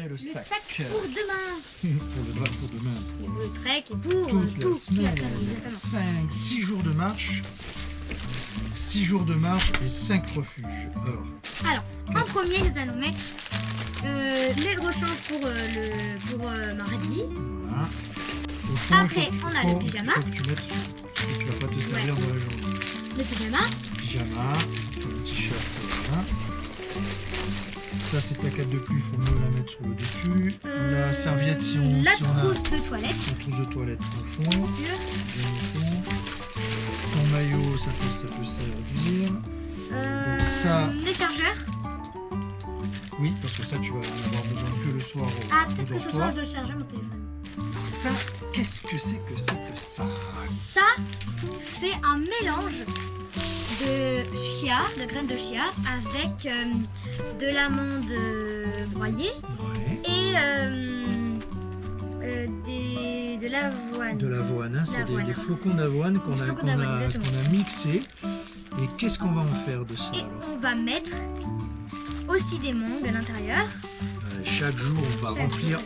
préparer le sac. pour demain. Pour le drapeau demain. Et pour le trek et pour Toute la semaine. exactement. 6 jours de marche. 6 jours de marche et 5 refuges. Alors, en premier, nous allons mettre les rechanges pour mardi. Voilà. Au fond, Après, on a le pyjama. Il faut que tu mettes ce que tu vas pas te servir dans la journée. Le pyjama. Pyjama, ton t-shirt, voilà. Ça, c'est ta cape de pluie, il faut mieux la mettre sur le dessus. La serviette, si on, la si on a trousse de toilette. la trousse de toilette au fond. Bien sûr. Bien au fond. Ton maillot, ça peut servir. Donc ça, Les chargeurs. oui, parce que ça, tu vas en avoir besoin que le soir Ah, au peut-être que ce dortoir. soir, je dois charger mon téléphone. Alors ça, qu'est-ce que c'est que ça Ça, c'est un mélange de chia, de graines de chia, avec de l'amande broyée Ouais. et de l'avoine. De l'avoine, hein, c'est L'avoine. des flocons d'avoine qu'on Des a, flocons qu'on a, d'avoine, exactement. qu'on a mixés. Et qu'est-ce qu'on va en faire de ça Et alors? on va mettre aussi des mangues à l'intérieur. Chaque jour, on va remplir.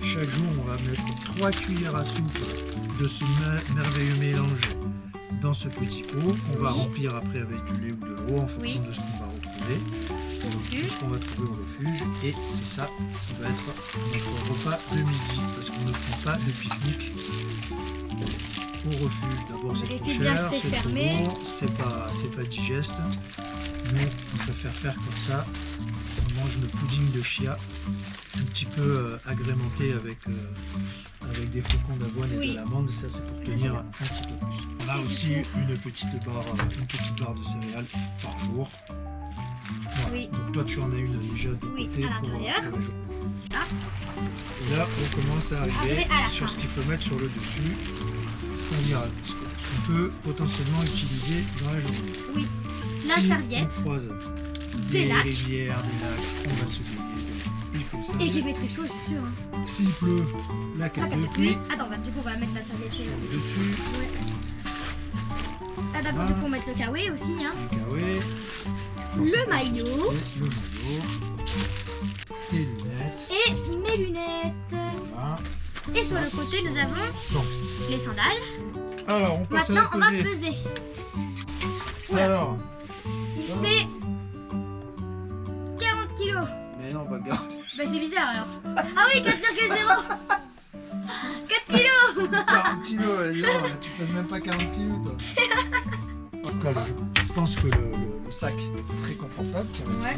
Chaque jour, on va mettre 3 cuillères à soupe de ce merveilleux mélange dans ce petit pot. On va Oui. remplir après avec du lait ou de l'eau en fonction Oui. de ce qu'on va retrouver. Au De refuge. ce qu'on va trouver au refuge. Et c'est ça qui va être notre repas de midi. Parce qu'on ne prend pas de pique-nique au refuge. D'abord, c'est Les trop filles, bien cher, que c'est c'est trop fermé. lourd, c'est pas digeste. Nous, on préfère faire comme ça. On mange le pudding de chia, un petit peu agrémenté avec des flocons d'avoine et Oui. de l'amande. Ça, c'est pour tenir un petit peu plus. On a aussi une petite barre de céréales par jour. Voilà. Oui. Donc toi, tu en as une déjà de Oui, côté à pour l'intérieur. la journée. Ah. Et là, on commence à arriver Après, à la sur fin. ce qu'il faut mettre sur le dessus, c'est-à-dire ce qu'on peut potentiellement utiliser dans la journée. Oui. La Si serviette. on croise Des des lacs. rivières, des lacs, on va se baigner. Il faut le Et servir. qui fait très chaud, c'est sûr. Hein. S'il pleut, la La cape cape de de pluie. pluie Attends, du coup, on va mettre la serviette. sur le dessus, Ah, d'abord, Voilà. du coup, on va mettre le kawaii aussi. Hein. le kawaii, Le maillot. le maillot, tes lunettes, Et mes lunettes. voilà. Et sur le côté, nous avons Bon. les sandales. Alors, on passe Maintenant, à on la va pesée. peser. Voilà. Alors, Il fait 40 kilos. mais non, pas garde. Bah, c'est bizarre alors. Ah oui, 4,0. 4 kilos. 40 kilos, allez, non, tu pèses même pas 40 kilos, toi. En tout cas, je pense que le sac est très confortable. Tiens, vas-y, Ouais.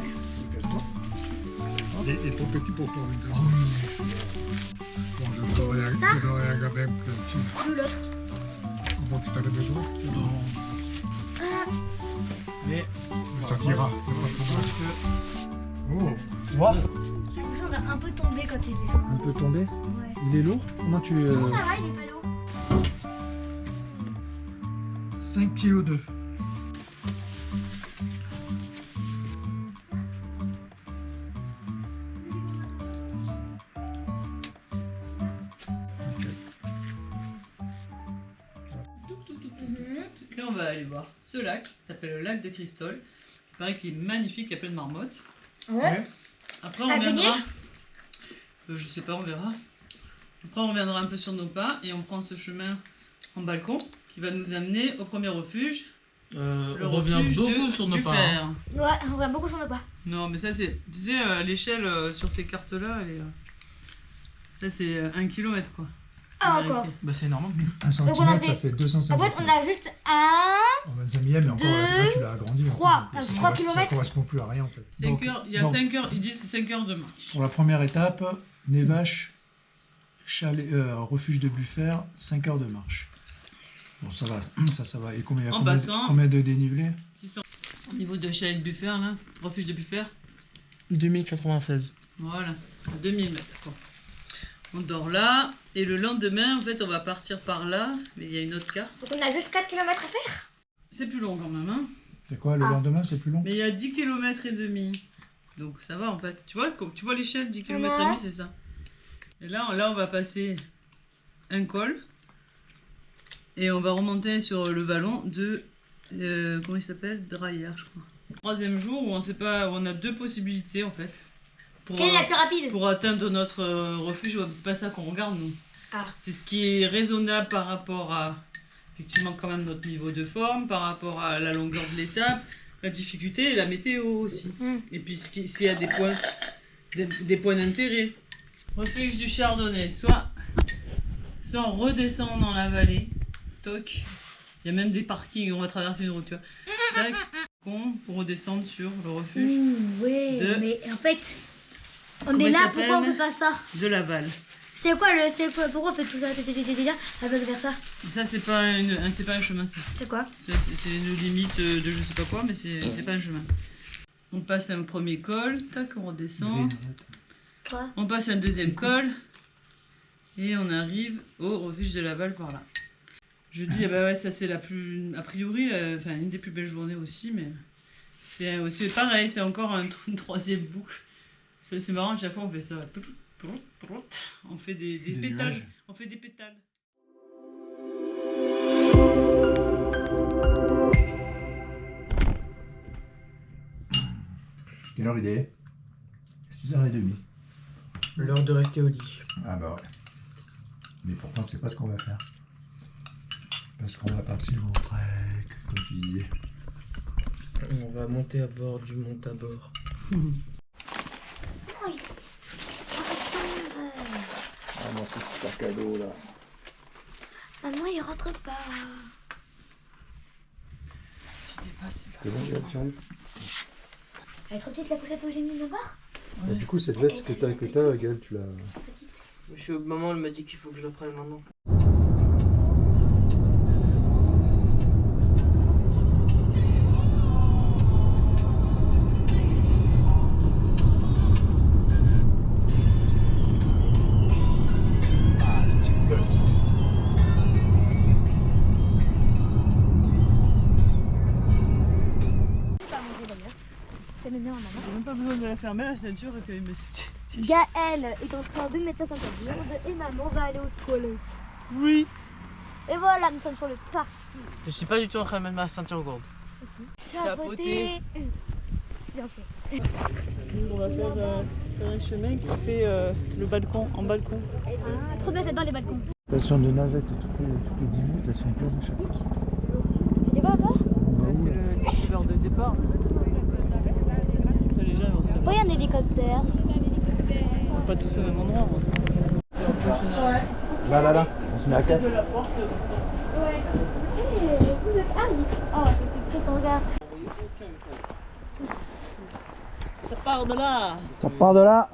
calme-toi. Il est trop petit pour toi, Oh, Vincent. oui. Bon, je devrais regarder un petit. Ou l'autre. Comment tu t'en as besoin? Non. Mais Ça moi, t'ira. je pense que. Oh, Ouah, J'ai l'impression d'un peu tomber quand il descend. un peu tombé. Ouais. Il est lourd. Comment tu. Non, ça va, il est pas lourd. 5 kg 2. Mhm. Là, on va aller voir ce lac, qui s'appelle le lac de Cristol. Il paraît qu'il est magnifique, il y a plein de marmottes. Ouais. Après, on À reviendra. baigner Je sais pas, on verra. Après, on reviendra un peu sur nos pas et on prend ce chemin en balcon qui va nous amener au premier refuge. Le On revient refuge beaucoup de sur nos pas. Buffert. Hein. Ouais, on va beaucoup sur nos pas. Non, mais ça, c'est. Tu sais, l'échelle sur ces cartes-là, elle est. Ça, c'est 1 km quoi. Ah, En encore. réalité. Bah c'est normal. 1 cm, Donc on a ça fait- fait En 250. fait, on a juste un. En 25e, mais encore, là, tu l'as agrandi. 3 Ça 3 correspond- Ça km. correspond plus à rien en fait. 5 heures, il y a donc, 5 heures, ils disent 5 heures de marche. pour la première étape, Névache, chalet, refuge de Buffert, 5 heures de marche. Bon, ça va, ça va. Et combien, En combien, passant. combien de dénivelé? 600. Au niveau de chalet de Buffert, là, refuge de Buffert, 2096. voilà, à 2000 mètres quoi. On dort là, et le lendemain, en fait, on va partir par là, mais il y a une autre carte. Donc on a juste 4 km à faire. C'est plus long quand même, hein. C'est quoi, le Ah. lendemain, c'est plus long? Mais il y a 10 km et demi. Donc ça va en fait. Tu vois l'échelle, 10 km et Ouais. demi, c'est ça. Et là, on va passer un col. Et on va remonter sur le vallon de... comment il s'appelle? Draillard, je crois. Troisième jour où on sait pas, où on a deux possibilités en fait. pour, Quelle est la plus rapide? pour atteindre notre refuge. Ouais, c'est pas ça qu'on regarde, nous. Ah. C'est ce qui est raisonnable par rapport à, effectivement, quand même notre niveau de forme, par rapport à la longueur de l'étape, la difficulté et la météo aussi. Et puis s'il y a des points d'intérêt. Refuge du Chardonnay, soit on redescend dans la vallée, toc, il y a même des parkings, on va traverser une route, tu vois. Tac, pour redescendre sur le refuge Ouais, de- mais en fait, on Comment est il là, s'appelle pourquoi on fait pas ça? de Laval. C'est quoi, pourquoi on fait tout ça? À la place de faire ça? Ça, c'est pas un chemin, ça. C'est quoi? C'est une limite de je sais pas quoi, mais c'est pas un chemin. On passe un premier col, tac, on redescend. Quoi? On passe un deuxième col. Et on arrive au refuge de Laval par là. Je dis, ah bah ouais, ça c'est la plus. A priori, enfin, une des plus belles journées aussi, mais c'est aussi pareil, c'est encore une troisième boucle. C'est marrant, à chaque fois on fait ça. On fait des pétales. nuages. On fait des pétales. Quelle heure il est? 6h30. L'heure de rester au lit. Ah bah ouais. Mais pourtant, c'est pas ce qu'on va faire. Parce qu'on va partir en trek, comme tu disais. On va monter à bord du mont Tabor. Ah non, c'est ce sac à dos là. Maman, il rentre pas. Si dépasse, C'est bon, Gaël, tu arrives? Elle est trop petite la couchette où j'ai mis le bar? Bah, du coup, cette veste que t'as, Gaël, tu l'as. Petite. Maman elle m'a dit qu'il faut que je la prenne maintenant. Ah, Stickles. C'est le nez en maman. J'ai même pas besoin de la fermer la ceinture et qu'il me. Gaël est en train de mettre sa ceinture lourde et maman va aller aux toilettes. Oui. Et voilà, nous sommes sur le parc. Je suis pas du tout en train de mettre ma ceinture gourde. Chapeauté. Bien fait. On va faire un chemin qui fait le balcon en balcon. Ah, trop bien, j'adore les balcons. Station de navette toutes les 10 minutes, elles sont pleines à chaque fois. C'est quoi, papa? C'est l'heure de départ. Les gens ils vont se Oh, il y a un hélicoptère. pas tous au même endroit. On se Là, on se met à 4. de la porte comme ça. Ouais. Vous êtes... Ah oui. Oh, c'est très regarde. Ça part de là. Ça part de là,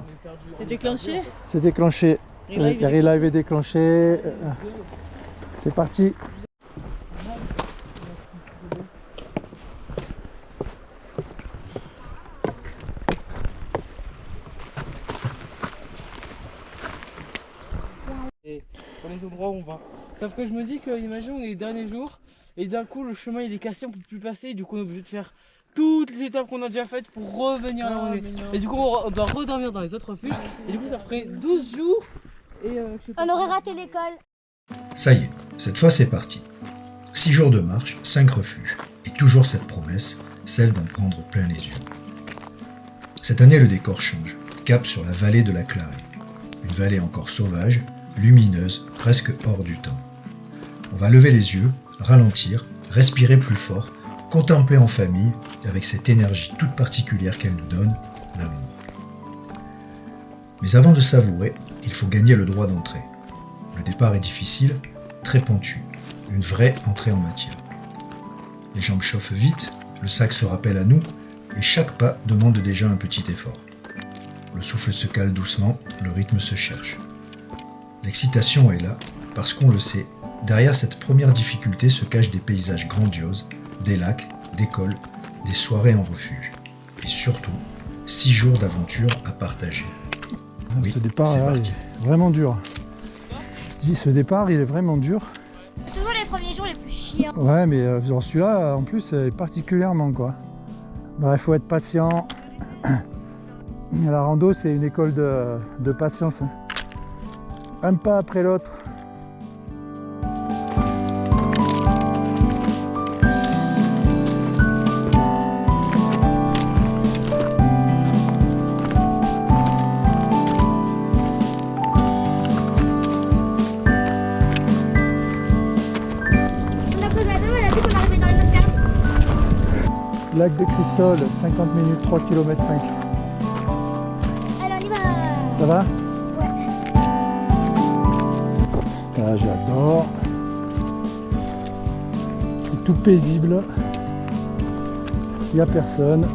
C'est déclenché. c'est déclenché. Relive. La relive est déclenchée. C'est parti. Pour les endroits où on va. Sauf que je me dis que, imaginons les derniers jours, et d'un coup le chemin il est cassé, on peut plus passer, et du coup on est obligé de faire toutes les étapes qu'on a déjà faites pour revenir là où on est. Et du coup on doit redormir dans les autres refuges, et du coup ça ferait 12 jours, et je sais pas. On aurait raté l'école. Ça y est, cette fois c'est parti. 6 jours de marche, 5 refuges, et toujours cette promesse, celle d'en prendre plein les yeux. Cette année le décor change, cap sur la vallée de la Clarée. Une vallée encore sauvage, lumineuse, presque hors du temps. On va lever les yeux, ralentir, respirer plus fort, contempler en famille, avec cette énergie toute particulière qu'elle nous donne, l'amour. Mais avant de savourer, il faut gagner le droit d'entrée. Le départ est difficile, très pentu, une vraie entrée en matière. Les jambes chauffent vite, le sac se rappelle à nous, et chaque pas demande déjà un petit effort. Le souffle se cale doucement, le rythme se cherche. L'excitation est là, parce qu'on le sait, derrière cette première difficulté se cachent des paysages grandioses, des lacs, des cols, des soirées en refuge. Et surtout, 6 jours d'aventure à partager. Oui, ce départ c'est là, parti. est vraiment dur. Je dis, ce départ il est vraiment dur. Toujours les premiers jours les plus chiants. Ouais, mais sur celui-là en plus particulièrement quoi. Il faut être patient. La rando c'est une école de patience. Un pas après l'autre. Lac de Cristol, 50 minutes, 3 km 5. Alors on y va. Ça va? Ouais. Ah, j'adore. C'est tout paisible. Il n'y a personne.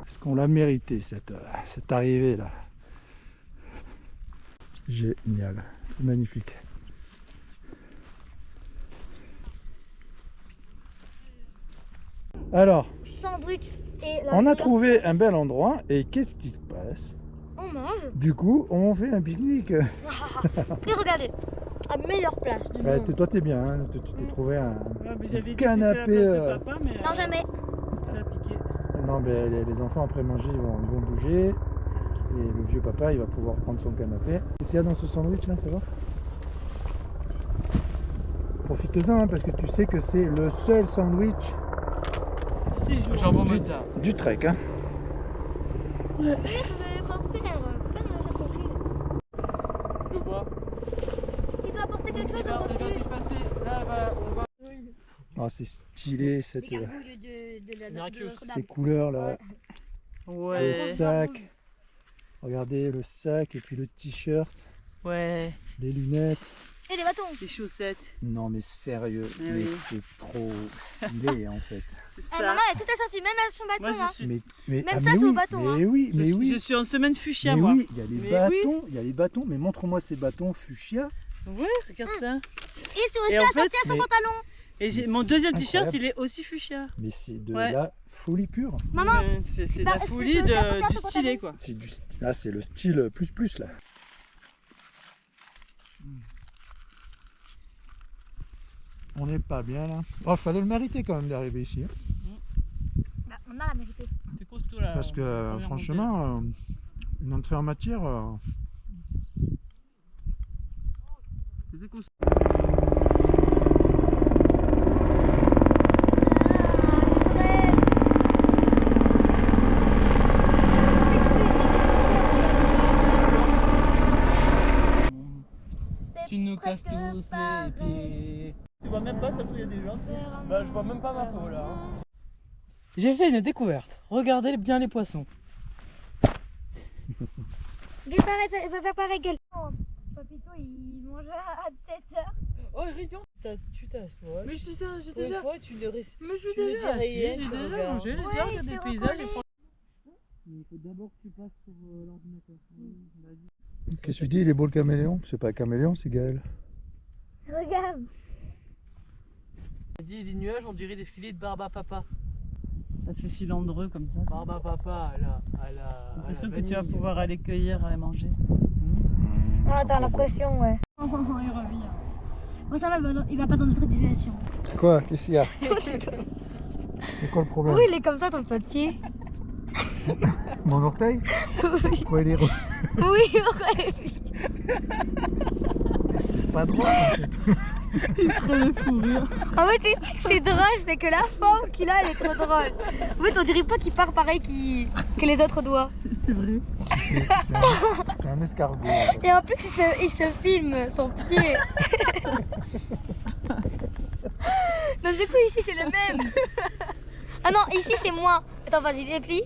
Est-ce qu'on l'a mérité cette arrivée là? Génial, c'est magnifique. Alors, Sandwich et la on a meilleure trouvé place. un bel endroit et qu'est-ce qui se passe? On mange. Du coup, on fait un pique-nique. Et regardez, la meilleure place du Ouais, monde. toi t'es bien, hein, tu t'es trouvé un Ouais, mais j'avais dit canapé. que c'était la place de papa, mais Non, jamais. ça a piqué. Non, mais les enfants après manger ils vont bouger et le vieux papa il va pouvoir prendre son canapé. Qu'est-ce qu'il y a dans ce sandwich là, fais voir? Profite-en hein, parce que tu sais que c'est le seul sandwich Tu sais, je jambon mozza. du trek. Hein. Faut faire compris. Je vois. Il doit apporter quelque chose Il va de plus. dépasser. Là, on va. Ah, c'est stylé cette, Les gargouilles de la Miraculous. Notre-Dame. ces couleurs là, le Ouais. sac. Regardez le sac et puis le t-shirt, Ouais. les lunettes. Et des bâtons. Les chaussettes. Non mais sérieux, Ah mais oui. c'est trop stylé en fait. C'est Eh, ça. maman, elle est toute assortie, même à son Moi, bâton. Hein. je suis. Mais Même ça, mais c'est au oui, bâton, mais oui, mais oui. Je suis en semaine fuchsia, Mais moi. oui, il y a les Mais bâtons, il y a les bâtons, mais montre-moi ces bâtons fuchsia. Ouais, regarde ça. Et c'est aussi Et en assorti fait, à son mais- pantalon. Et Mais mon c'est deuxième t-shirt, incroyable. il est aussi fuchsia. Mais c'est de Ouais. la folie pure. Maman, C'est Bah, la c'est folie aussi assorti à du son stylé, pantalon. quoi. C'est du là, c'est le style plus là. On n'est pas bien là. Oh, fallait le mériter quand même d'arriver ici. Hein. bah, on a la mérité. C'est costaud là. Parce que franchement, une entrée en matière. C'est costaud. Tu nous casses tous les pieds. Tu vois même pas ça, il y a des gens. Bah, je vois même pas ma peau là. J'ai fait une découverte. Regardez bien les poissons. Il va faire pareil qu'elle. Papito, il mange à 7h. Oh, Ridion, tu t'assois. Mais je suis ça, j'ai Une déjà. fois, tu le respires. Mais je suis tu le déjà dis assis, rien, j'ai tu déjà regardes. mangé, j'ai Ouais, déjà regardé c'est le paysage. recollé. Il faut d'abord que tu passes sur l'ordinateur. Qu'est-ce que tu dis? Il est beau le caméléon? C'est pas un caméléon, c'est Gaël. Regarde. Il dit les nuages, on dirait des filets de barbe à papa. Ça fait filandreux comme ça. Barbe à papa, J'ai l'impression que tu vas pouvoir aller cueillir, aller manger. Ah, t'as l'impression, ouais. Il revient. Bon, ça va, il va pas dans notre utilisation. Quoi? Qu'est-ce qu'il y a? C'est quoi le problème? Pourquoi il est comme ça, ton pied? Mon orteil? Oui. Quoi, il est Oui, ouais. C'est pas drôle en fait. En fait, c'est pas que c'est drôle, c'est que la forme qu'il a, elle est trop drôle. En fait, on dirait pas qu'il part pareil que les autres doigts. C'est vrai. C'est un escargot. En fait. Et en plus, il se filme son pied. Donc, du coup, ici, c'est le même. Ah non, ici, c'est moi. Attends, vas-y, déplie.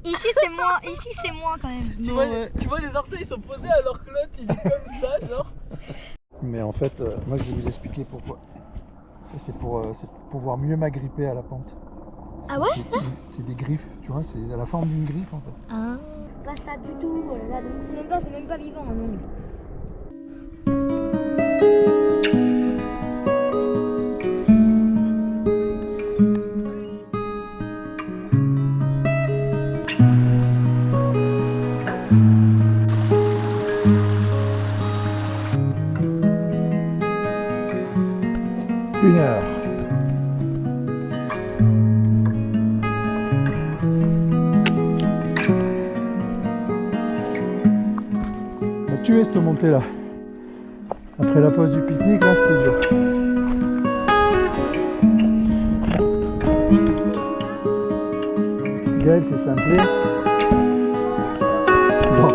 Ici, c'est moi quand même. Tu vois, les orteils sont posés alors que l'autre il est comme ça, genre. Mais en fait, moi je vais vous expliquer pourquoi. Ça c'est pour pouvoir mieux m'agripper à la pente. Ah ouais, c'est des griffes, tu vois, c'est à la forme d'une griffe en fait. Ah. Pas ça du tout. Oh là là, c'est même pas vivant, non. tué cette montée là. Après la pause du pique-nique, là c'était dur. Gaël s'est simplé. Bon.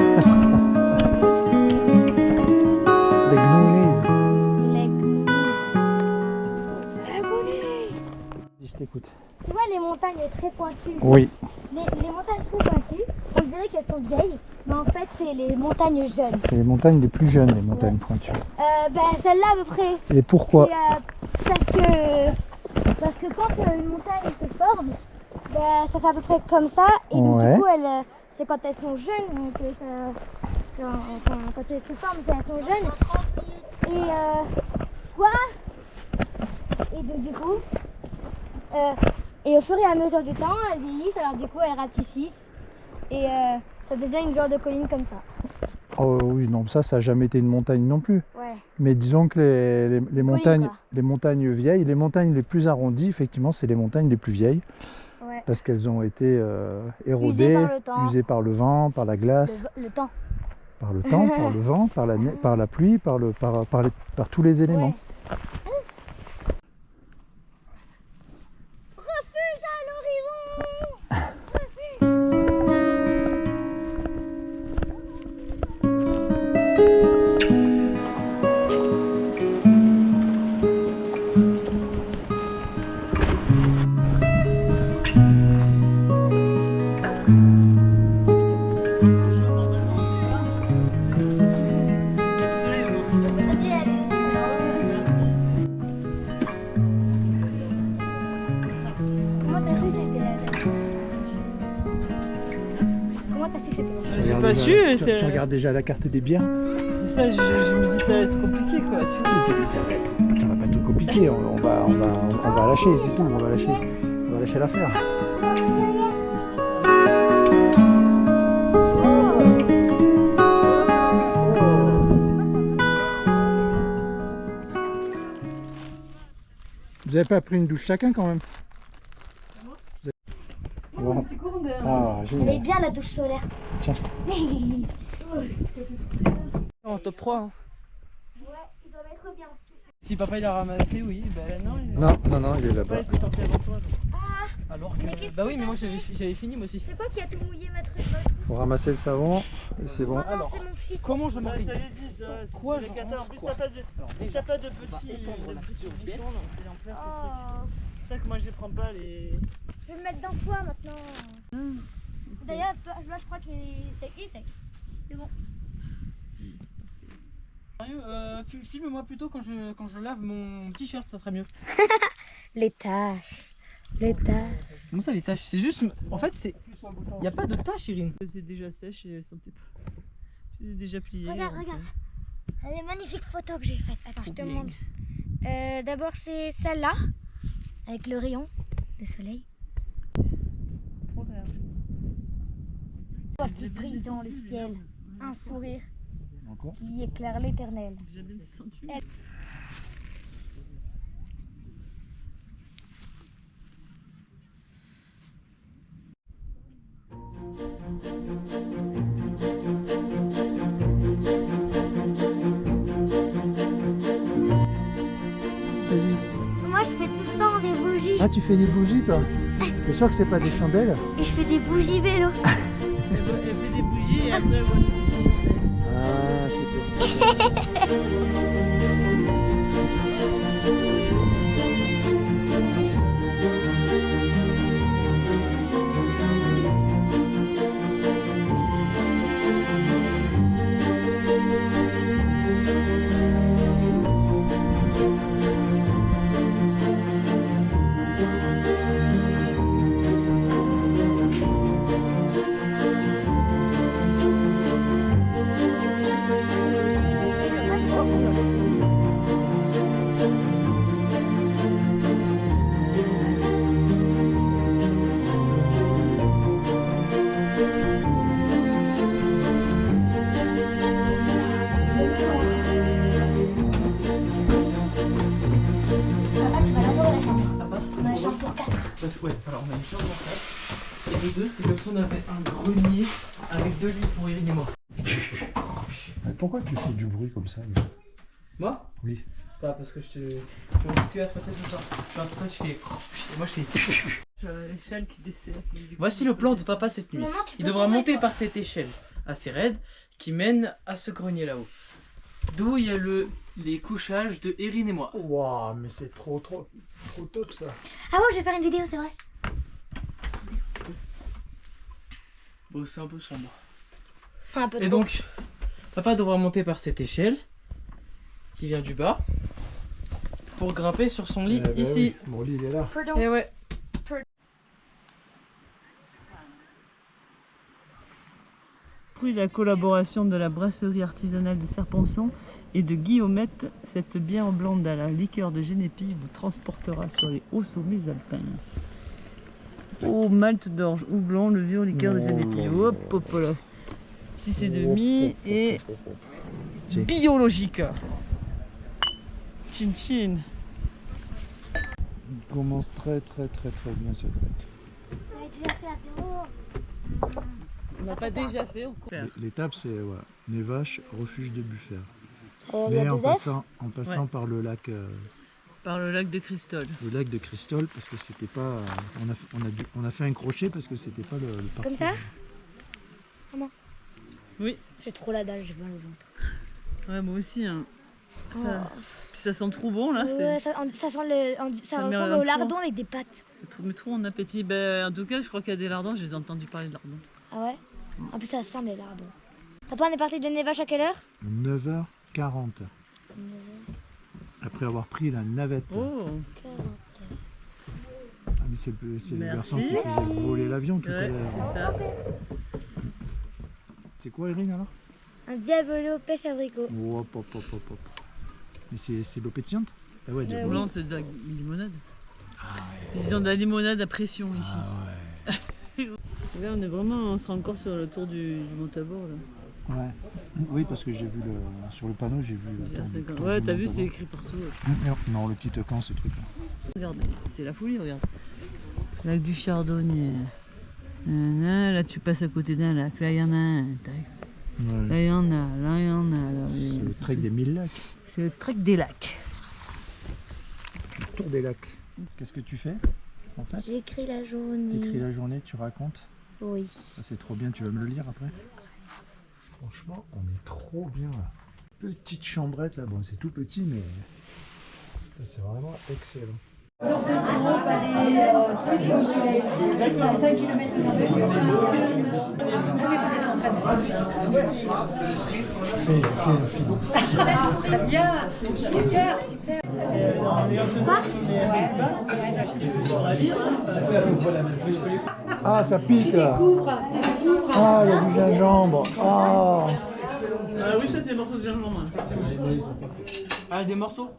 Les gnounies. Je t'écoute. Tu vois les montagnes très pointues. Oui. Les montagnes très pointues, on dirait qu'elles sont vieilles, mais en fait c'est les montagnes jeunes. C'est les montagnes les plus jeunes, les montagnes pointues. Celle-là à peu près. Et pourquoi? Parce que quand une montagne se forme, ça fait à peu près comme ça, et donc Ouais. du coup c'est quand elles sont jeunes que quand elles se forment, elles sont jeunes. Et et donc du coup, et au fur et à mesure du temps, elles vieillissent, alors du coup elles ratississent, et ça devient une genre de colline comme ça. Oh oui, non, ça n'a jamais été une montagne non plus. Ouais. Mais disons que les montagnes, quoi. les montagnes vieilles, les montagnes les plus arrondies, effectivement, c'est les montagnes les plus vieilles. Ouais. Parce qu'elles ont été érodées, Usées par le temps. usées par le vent, par la glace, Le temps. par le temps, par le vent, par la pluie, par tous les éléments. Ouais. Refuge à l'horizon. Comment t'as su que c'était là? J'ai pas su, Tu regardes déjà la carte des biens. c'est ça, je me dis ça va être compliqué quoi. Tu vois. Ça va pas être compliqué, on va lâcher, c'est tout, on va lâcher l'affaire. Vous avez pas pris une douche chacun quand même? Un petit courant d'air. Ah, Elle est génial. bien la douche solaire. Tiens. En top 3. Hein. Ouais, ils doivent être bien. Si papa il a ramassé, oui, ben non. Non, il est Papa là-bas. était sorti avant toi. donc. Ah, Alors que. Mais qu'est-ce Bah que oui, mais moi t'as j'avais fini moi aussi. c'est quoi qui a tout mouillé ma trousse? Faut ramasser le savon et c'est bon. Oh non, Alors, c'est mon pchit. Comment je Je m'organise t'avais dit, ça, Quoi, c'est je les catas. En range plus, quoi t'as pas de déjà, petits étendre la bouchons, serviette. donc c'est en fait, c'est truc. Oh, C'est vrai que moi, je les prends pas les. je vais le mettre dans quoi maintenant? D'ailleurs, là je crois qu'il est sec. C'est bon. Sérieux, filme-moi plutôt quand je lave mon t-shirt, ça serait mieux. Les taches. Les taches. Comment ça les taches? C'est juste. En fait, c'est. Y a pas de taches, Irine. C'est déjà sèche et elles sentait pas. Je les ai déjà pliées. Regarde, donc, regarde. Les magnifiques photos que j'ai faites. Attends, je te bien. montre. D'abord, c'est celle-là, avec le rayon de soleil. Trop bien. Toi qui brille dans le ciel, un sourire Encore. qui éclaire l'éternel. J'ai bien descendu. Vas-y. Moi, je fais tout le temps des bougies. Ah, tu fais des bougies toi? T'es sûr que c'est pas des chandelles? Et je fais des bougies vélo. Elle fait des bougies et après, elle voit tout ça. Ah, c'est pour ça. Papa, tu vas l'adorer la chambre. On a une chambre pour 4. Ouais, alors on a une chambre en 4. Et les deux, c'est comme si on avait un grenier avec 2 lits pour Irine et moi. pourquoi tu fais du bruit comme ça là? Moi? Oui. Pas parce que je te. Je vois ce qui va se passer ce soir. Genre, toi tu fais. Et moi je fais. L'échelle qui dessert. Voici le plan de papa cette nuit. Maman, tu Il peux devra te monter mettre. par cette échelle assez raide qui mène à ce grenier là-haut. D'où il y a les couchages de Erin et moi. Waouh, mais c'est trop top ça. Ah ouais, je vais faire une vidéo, c'est vrai. Bon, c'est un peu sombre. Un peu Et trop. donc, papa devra monter par cette échelle qui vient du bas pour grimper sur son lit ici. Oui. Mon lit il est là. Pardon. Et ouais. Fruit de la collaboration de la brasserie artisanale de Serpenson et de Guillaumette, cette bière blonde à la liqueur de Génépi vous transportera sur les hauts sommets alpins. Au malte d'orge, houblon, levure, liqueur de Génépi. Hop, hop, là. 6,5 et biologique. Chin chin. Il commence très bien ce trek. Vous avez déjà fait l'apéro. On n'a pas déjà fait encore. L'étape c'est Nevache, refuge de Buffère. Il y a Mais en deux F. passant Ouais. par le lac Par le lac de Cristol. de Cristol parce que c'était pas. On a fait un crochet parce que c'était pas le parcours. Comme ça? Oui. J'ai trop la dalle, j'ai mal au ventre. Ouais, moi aussi. Hein. Ça, Oh. ça sent trop bon là. Ouais, ça sent le, ça Ça me ressemble rend au trop. lardon avec des pâtes. Mais trop en appétit. Ben, en tout cas, je crois qu'il y a des lardons. J'ai entendu parler de lardons. Ah ouais? En plus, ça sent les lardons. Papa, on est parti de Nevache à quelle heure? 9h40. Après avoir pris la navette. Oh. Ah, mais c'est le Merci. garçon qui faisait voler l'avion tout à Ouais, l'heure. c'est ça. C'est quoi Erin alors? Un diabolo pêche abricot. Oh, hop. Mais c'est l'eau pétillante? Ah ouais, diable. Non, c'est de la limonade. Ils ont de la limonade à pression ici. Ah ouais. Là, on sera encore sur le tour du Montabor. Là. Ouais. Oui, parce que j'ai vu sur le panneau, j'ai vu. Ouais, t'as vu, c'est écrit partout. Non, le petit camp, ce truc-là. Regarde, c'est la folie, regarde. Lac du Chardonnier. Là, tu passes à côté d'un lac. Là, il y en a un. Tac. Ouais. Là, il y en a. Là, il y en a. Là, C'est le trek des 1000 lacs. C'est le trek des lacs. Le tour des lacs. Qu'est-ce que tu fais en fait? J'écris la journée. T'écris la journée, tu racontes. Oui. Ça c'est trop bien, tu vas me le lire après. Franchement, on est trop bien là. Petite chambrette là, bon c'est tout petit mais ça, c'est vraiment excellent. Je fais le film. Ah ça pique. Ah il y a du gingembre. Ah. Oui, ça, c'est des morceaux de gingembre, effectivement. Ah, des morceaux?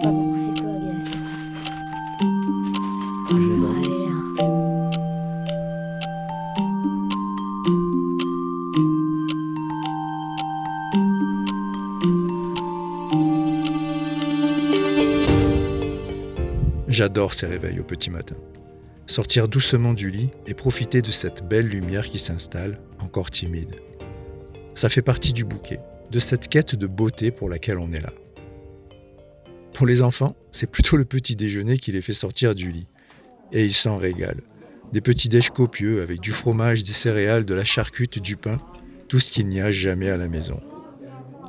Pas beaucoup fait coagulation. J'adore ces réveils au petit matin. Sortir doucement du lit et profiter de cette belle lumière qui s'installe, encore timide. Ça fait partie du bouquet, de cette quête de beauté pour laquelle on est là. Pour les enfants, c'est plutôt le petit déjeuner qui les fait sortir du lit. Et ils s'en régalent. Des petits déj copieux avec du fromage, des céréales, de la charcute, du pain, tout ce qu'il n'y a jamais à la maison.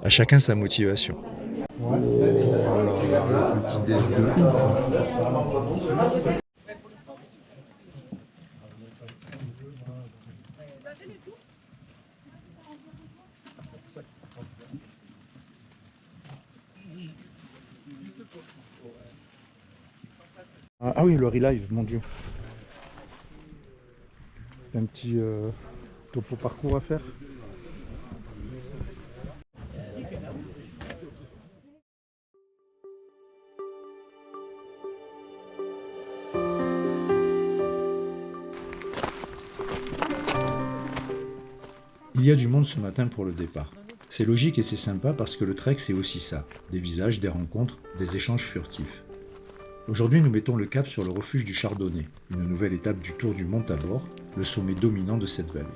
À chacun sa motivation. Petit déj de ouf. Ah oui, le relive, mon dieu. Un petit topo parcours à faire. Il y a du monde ce matin pour le départ. C'est logique et c'est sympa parce que le trek c'est aussi ça. Des visages, des rencontres, des échanges furtifs. Aujourd'hui, nous mettons le cap sur le refuge du Chardonnay, une nouvelle étape du tour du Mont Tabor, le sommet dominant de cette vallée.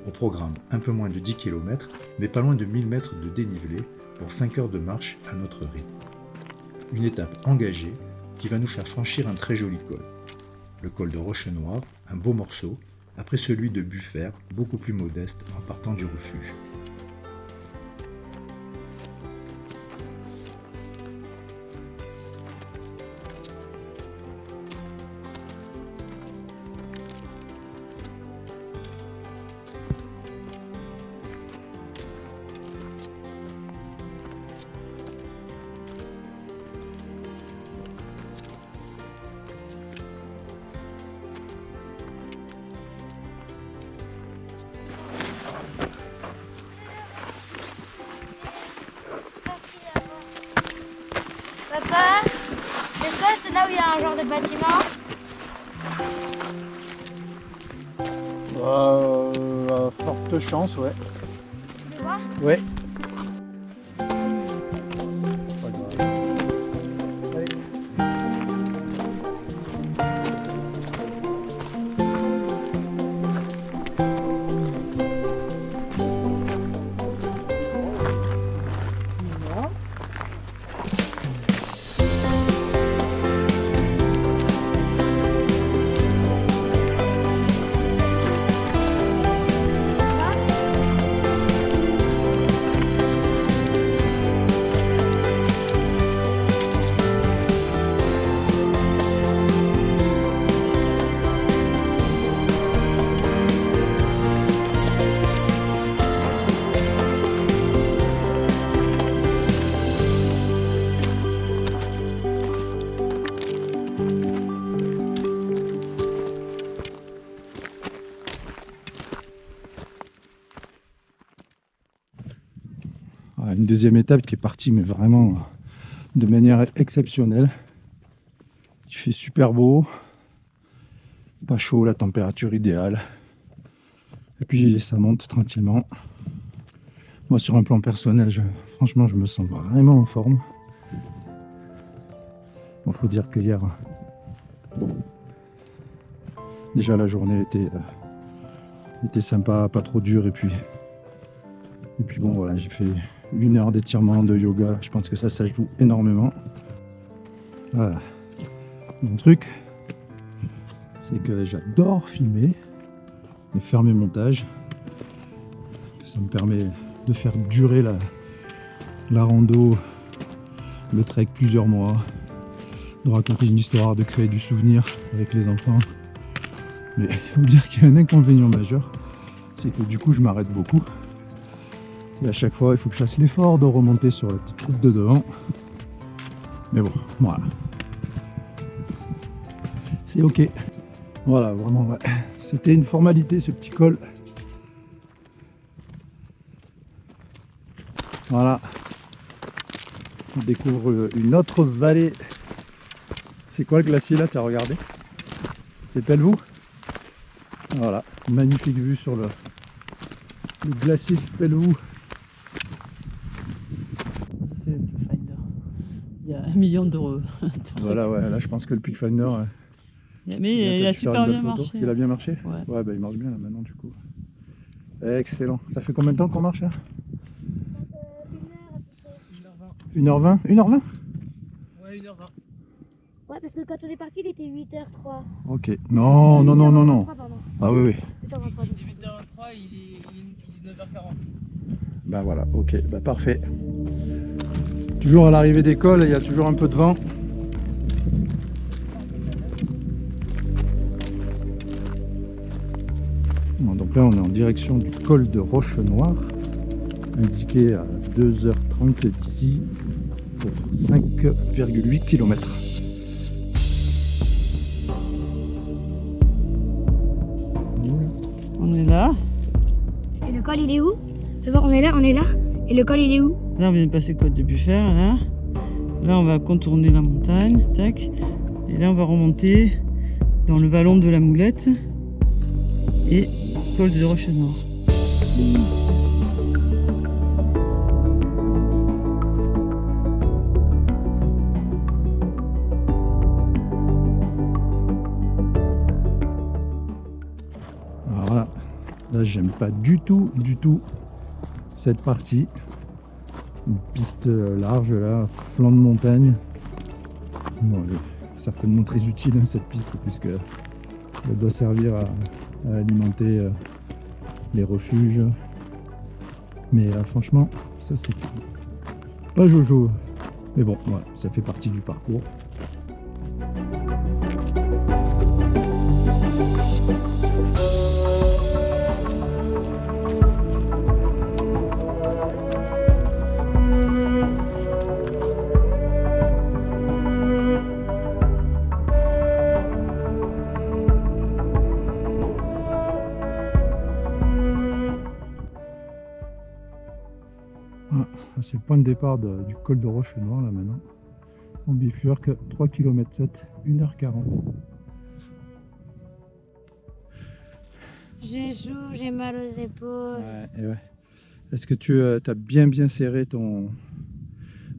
Au programme, un peu moins de 10 km, mais pas loin de 1000 mètres de dénivelé pour 5 heures de marche à notre rythme. Une étape engagée qui va nous faire franchir un très joli col. Le col de Rochenoir, un beau morceau, après celui de Buffert, beaucoup plus modeste en partant du refuge. Papa, est-ce que c'est là où il y a un genre de bâtiment? Forte chance, ouais. Tu le vois? Ouais. Une deuxième étape qui est partie, mais vraiment de manière exceptionnelle. Il fait super beau, pas chaud, la température idéale. Et puis ça monte tranquillement. Moi, sur un plan personnel, franchement, je me sens vraiment en forme. Bon, faut dire que hier, déjà la journée était sympa, pas trop dure, et puis bon, voilà, j'ai fait 1 heure d'étirement, de yoga. Je pense que ça joue énormément. Voilà. Mon truc, c'est que j'adore filmer et faire mes montages. Que ça me permet de faire durer la rando, le trek plusieurs mois, de raconter une histoire, de créer du souvenir avec les enfants. Mais il faut dire qu'il y a un inconvénient majeur, c'est que du coup je m'arrête beaucoup. Et à chaque fois, il faut que je fasse l'effort de remonter sur la petite route de devant. Mais bon, voilà. C'est ok. Voilà, vraiment, ouais. C'était une formalité, ce petit col. Voilà. On découvre une autre vallée. C'est quoi le glacier là, tu as regardé? C'est Pelvoux. Voilà, magnifique vue sur le glacier du Pelvoux. Il y a 1 million d'euros. Voilà, ouais, là je pense que le Peakfinder. Mais il a super bien marché. Il a bien marché? Ouais. Ouais, bah il marche bien là maintenant du coup. Excellent. Ça fait combien de temps qu'on marche là? 1h20. 1h20? Ouais, 1h20. Ouais, parce que quand on est parti, il était 8h03. Ok. Non, non, non, non, non. Ah oui, oui. 8h23. Il est 8h23, il est 9h40. Bah voilà, ok, bah parfait. Toujours à l'arrivée des cols, il y a toujours un peu de vent. Bon, donc là on est en direction du col de Rochenoir, indiqué à 2h30 d'ici pour 5,8 km. On est là. Et le col, il est où? Fais voir, on est là. Et le col, il est où? Là, on vient de passer le col de Buffert, là. Là, on va contourner la montagne, tac. Et là, on va remonter dans le vallon de la Moulette et col de Rochenoir. Là, j'aime pas du tout cette partie. Une piste large là, flanc de montagne. Bon, elle est certainement très utile hein, cette piste puisque elle doit servir à alimenter les refuges. Mais franchement, ça c'est pas jojo. Mais bon, voilà, ça fait partie du parcours. C'est le point de départ du col de Roche-Noire là maintenant. On bifurque 3 km 7, 1h40. J'ai chaud, j'ai mal aux épaules. Ouais. Est-ce que tu as bien serré ton...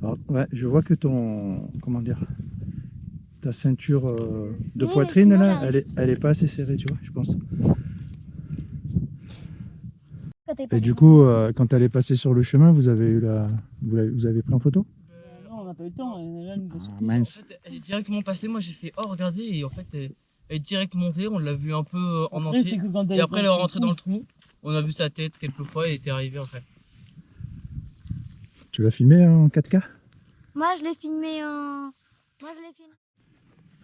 Alors, ouais, je vois que ton... Comment dire? Ta ceinture de Oui, poitrine mais sinon, là, elle est pas assez serrée, tu vois, je pense. Et du coup, quand elle est passée sur le chemin, vous avez pris en photo? Non, on n'a pas eu le temps. Là, nous a surpris. Mince. En fait, elle est directement passée. Moi, j'ai fait oh regardez et en fait elle est direct montée. On l'a vu un peu en entier. Et après elle est rentrée dans le trou. On a vu sa tête quelques fois et elle était arrivée après. Tu l'as filmé en 4K? Moi, je l'ai filmé en...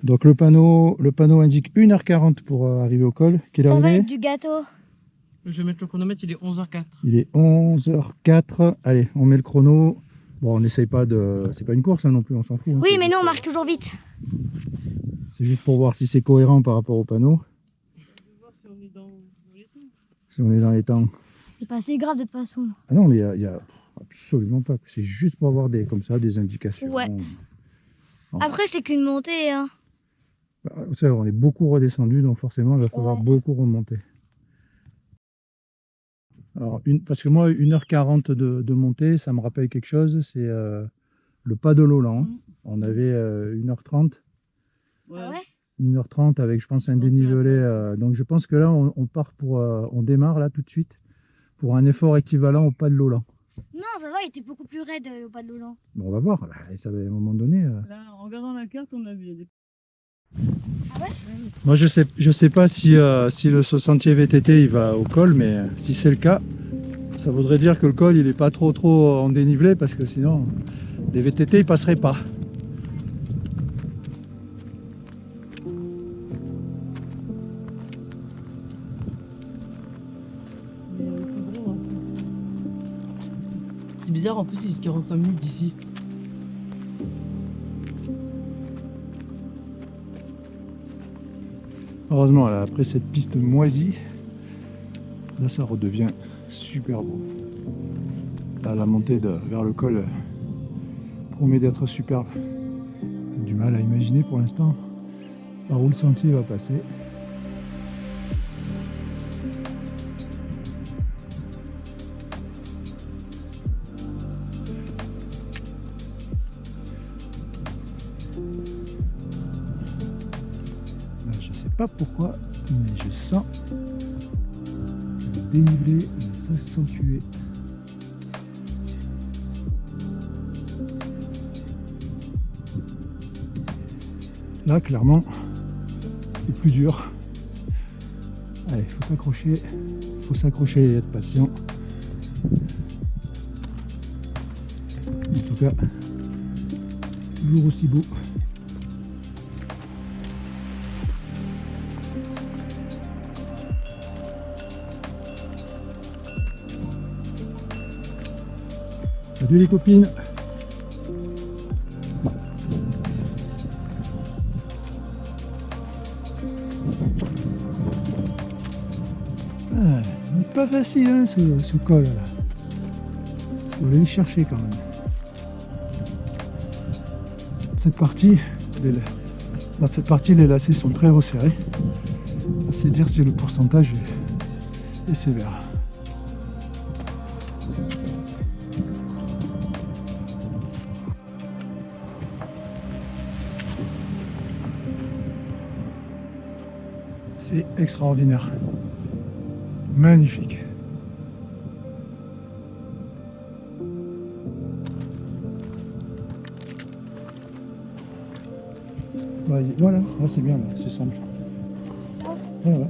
Donc le panneau indique 1h40 pour arriver au col. Quelle heure Ça il va est? être du gâteau. Je vais mettre le chronomètre, il est 11h04. Il est 11h04. Allez, on met le chrono. Bon, on n'essaye pas de... C'est pas une course hein, non plus, on s'en fout. Hein, Oui, c'est mais juste, nous, on marche toujours vite. C'est juste pour voir si c'est cohérent par rapport au panneau. Si on est dans les temps. C'est pas si grave de toute façon. Ah non, mais il y a absolument pas. C'est juste pour avoir comme ça, des indications. Ouais. Bon. Après, c'est qu'une montée. Hein. Bah, vous savez, on est beaucoup redescendu, donc forcément, il va falloir beaucoup remonter. Alors, parce que moi, 1h40 de montée, ça me rappelle quelque chose, c'est le pas de Lolan. On avait 1h30. Ah ouais 1h30 avec, je pense, un dénivelé. Donc, je pense que là, on part on démarre là tout de suite pour un effort équivalent au pas de Lolan. Non, ça va, il était beaucoup plus raide au pas de Lolan. Bon, on va voir. Et ça va, à un moment donné. Là, en regardant la carte, on a vu des... Ah ouais? Moi, je sais pas si ce sentier VTT il va au col, mais si c'est le cas, ça voudrait dire que le col il est pas trop en dénivelé parce que sinon les VTT ils passeraient pas. C'est bizarre, en plus il est 45 minutes d'ici. Heureusement, là, après cette piste moisie, là ça redevient super beau. Là, la montée vers le col promet d'être superbe. J'ai du mal à imaginer pour l'instant par où le sentier va passer. Pas pourquoi, mais je sens le dénivelé va s'accentuer. Là, clairement, c'est plus dur. Allez, faut s'accrocher et être patient. En tout cas, toujours aussi beau. Salut les copines. Il n'est pas facile hein, ce col là. Il faut aller le chercher quand même. Dans cette partie les lacets sont très resserrés. C'est dire si le pourcentage est sévère. C'est extraordinaire. Magnifique. Voilà, ah, c'est bien là, c'est simple. Ouais, ouais.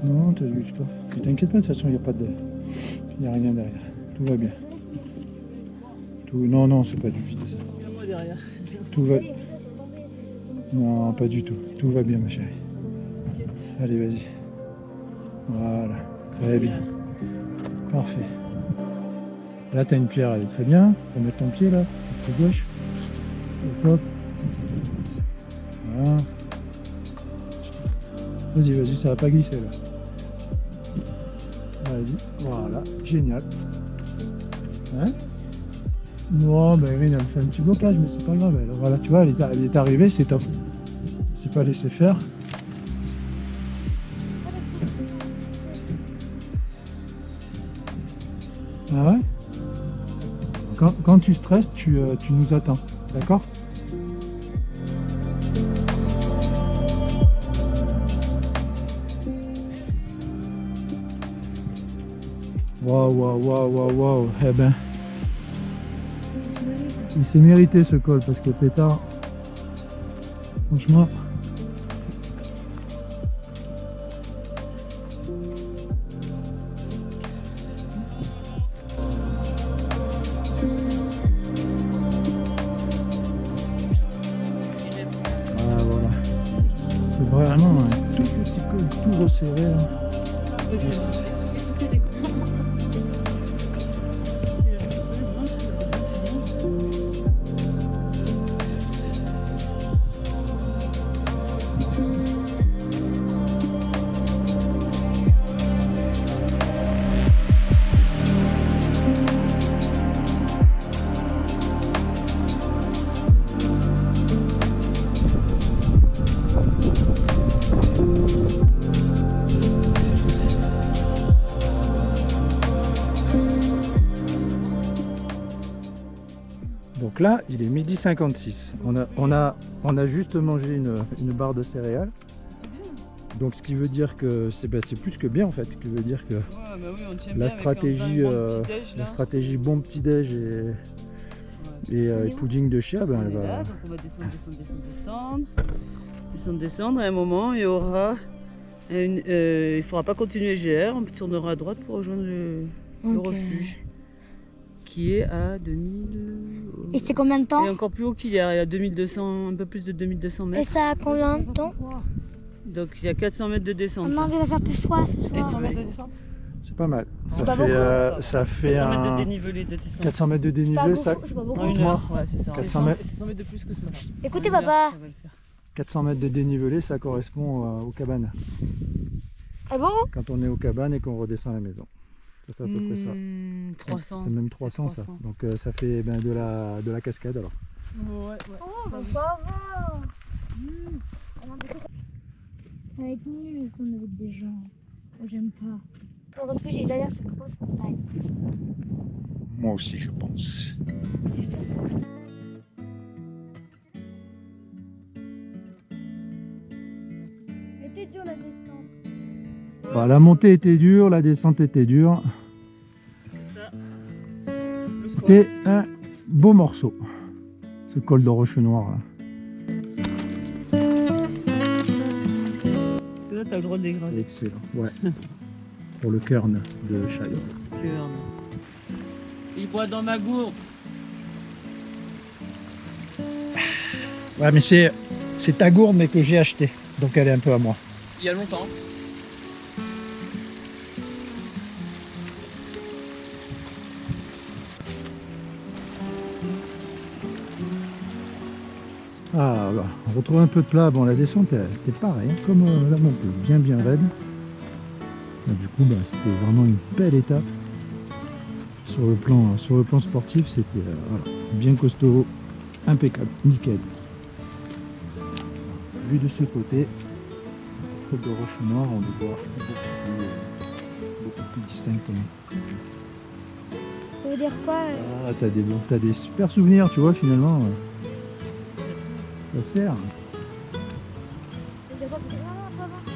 Non, t'abuses pas. Mais t'inquiète pas, de toute façon, il n'y a pas de. Il n'y a rien derrière. Tout va bien. Tout... Non, non, c'est pas du vide ça. Il y a moi derrière. Tout va. Non, pas du tout. Tout va bien, ma chérie. Allez, vas-y. Voilà. Très bien. Parfait. Là, t'as une pierre, elle est très bien. Tu vas mettre ton pied là, pied gauche. Au top. Voilà. Vas-y, vas-y, ça va pas glisser là. Vas-y, voilà, génial. Hein? Non, ben Erin, elle fait un petit blocage, mais c'est pas grave. Voilà, tu vois, elle est arrivée, c'est top. C'est pas laissé faire. Ah ouais? Quand tu stresses, tu nous attends, d'accord? Waouh, waouh, waouh, waouh, waouh. Eh ben, il s'est mérité ce col parce que pétard, franchement. Ah voilà. C'est vraiment un tout petit col tout resserré là. Donc là, il est 12h56. On a juste mangé une barre de céréales. Donc ce qui veut dire que c'est plus que bien en fait. Ce qui veut dire que la stratégie bon petit déj et pudding de chia, ben, elle va. Là, donc on va descendre. Et à un moment, il y aura il ne faudra pas continuer GR. On tournera à droite pour rejoindre le refuge, qui est à 2000. Et c'est combien de temps? Et encore plus haut qu'hier, il y a 2200, un peu plus de 2200 Et mètres. ça a combien de temps? Donc il y a 400 mètres de descente. Maman, il va faire plus froid ce soir. C'est pas mal. C'est pas beaucoup. Ça fait 400 mètres de un dénivelé de descente. 400 mètres de C'est pas dénivelé, beaucoup, ça. c'est pas beaucoup. En une heure, ouais, c'est ça. 400 mètres. C'est 100 mètres de plus que ce matin. Écoutez En une heure, papa. ça va le faire. 400 mètres de dénivelé, ça correspond aux cabanes. Ah bon? Quand on est aux cabanes et qu'on redescend à la maison. Ça fait à peu près ça. 300. C'est même 300 ça. Donc ça fait ben, de la cascade alors. Ouais. Oh, bah ça va. Ça va être nul qu'on est avec des gens. Moi, j'aime pas. Le refuge est derrière cette grosse montagne. Moi aussi je pense. C'était dur la descente. Bah, la montée était dure, la descente était dure. C'est ça. C'était un beau morceau. Ce col de Roche Noire là. Là, t'as le droit de dégrader. Excellent, ouais. Pour le kern de Chaillot. Il boit dans ma gourde. Ouais, mais c'est ta gourde mais que j'ai acheté. Donc elle est un peu à moi. Il y a longtemps. Ah, voilà. On retrouve un peu de plat. Bon, la descente, c'était pareil, hein, comme la montée, bien raide. Et du coup, c'était vraiment une belle étape. Sur le plan sportif, c'était voilà, bien costaud, impeccable, nickel. Vu de ce côté, le col de Roche Noire, on le voit beaucoup plus distinctement. Ça veut dire quoi? Ah, t'as des super souvenirs, tu vois, finalement. Ça sert. Ça veut dire quoi? Faut avancer.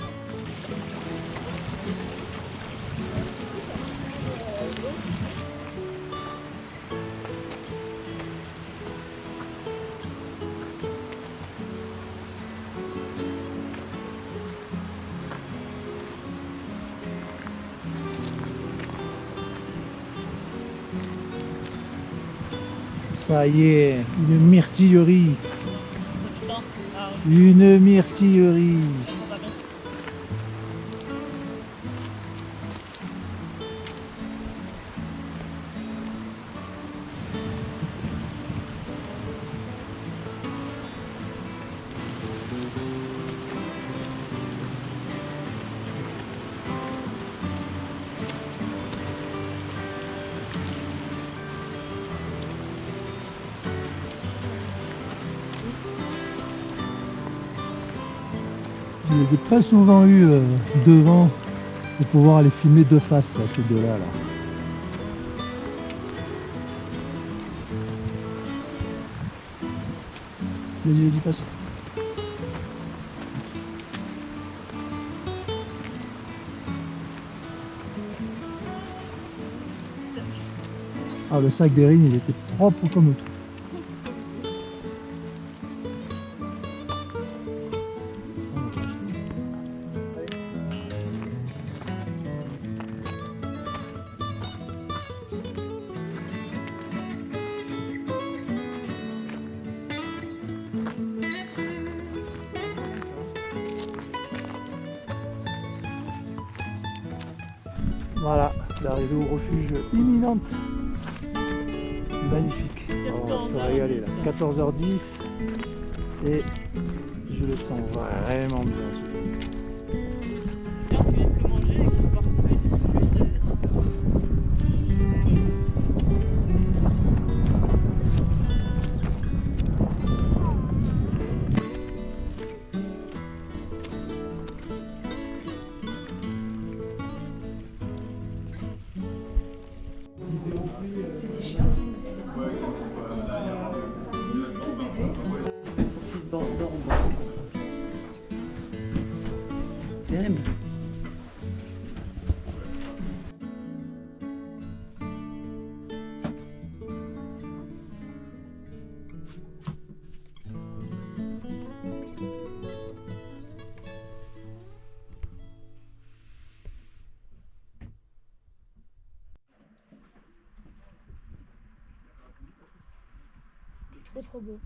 Ça y est, une myrtillerie. Une myrtillerie. Je les ai pas souvent eu devant pour pouvoir les filmer de face, là, ces deux-là. Là. Vas-y, passe. Ah, le sac d'Erin, il était propre comme tout. Voilà, l'arrivée au refuge imminente. Magnifique. On va se régaler là. 14h10 et je le sens vraiment bien ce truc. Terrible. Trop beau.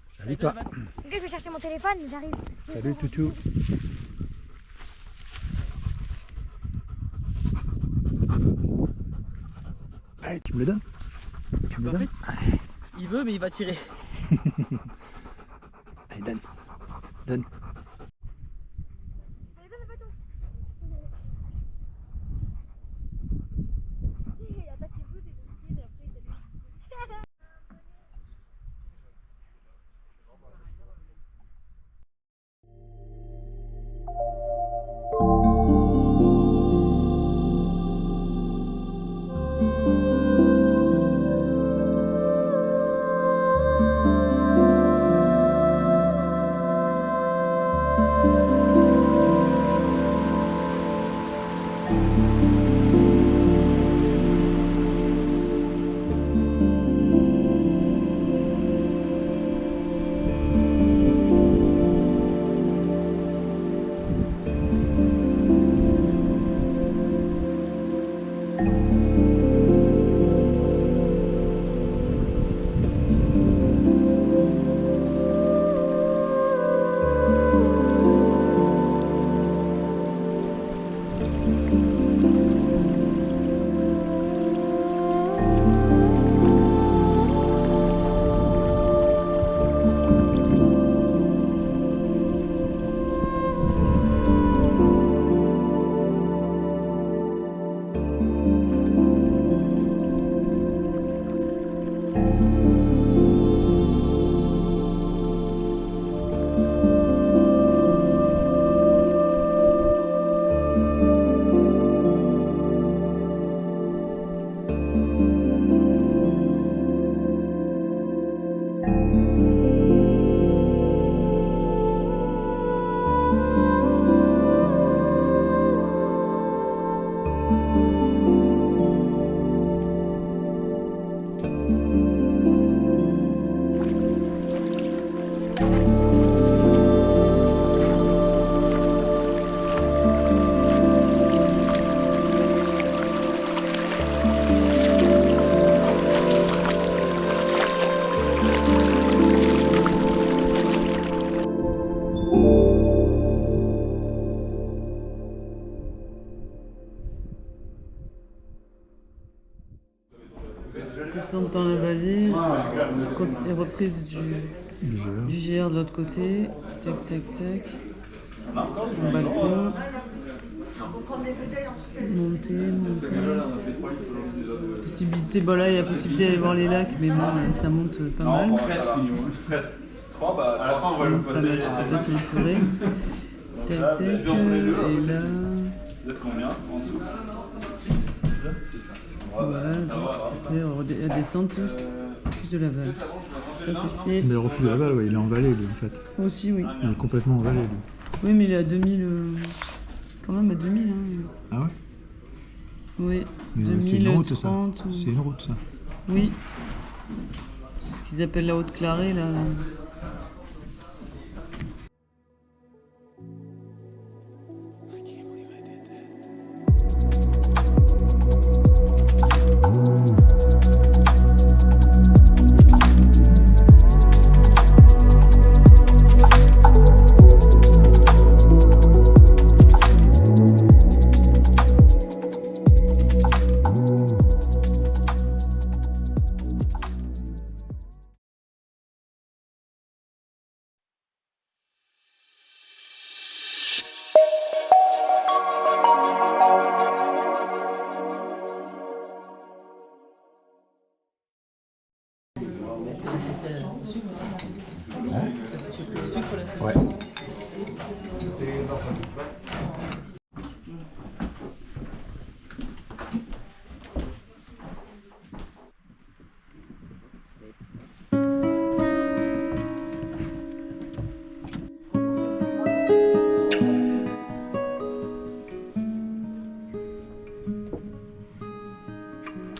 Salut toi. Ok, je vais chercher mon téléphone, j'arrive. Salut Toutou. Allez, tu me le donnes? Tu me le En donnes? fait, il veut, mais il va tirer. Allez, donne. Donne. Descente dans la vallée, et reprise du GR de l'autre côté. Tac, tac, tac. Un balcon. Monter. Possibilité, bon là il y a possibilité d'aller voir les lacs, mais bon, ça monte pas mal. À la fin, on va le passer. Je sais pas si on le ferait. Tac, tac, et là. Vous êtes combien en tout 6. 6. Voilà, après la descente, plus de Laval. Ça c'était. Mais le refuge de Laval, ouais, il est en vallée lui en fait. Aussi, oui. Il est complètement en vallée lui. Oui, mais il est à 2000. Quand même à 2000. Hein. Ah ouais? Oui. Mais c'est une route ça. 30, C'est une route ça. Oui. Ce qu'ils appellent la Haute-Clarée là. Ouais.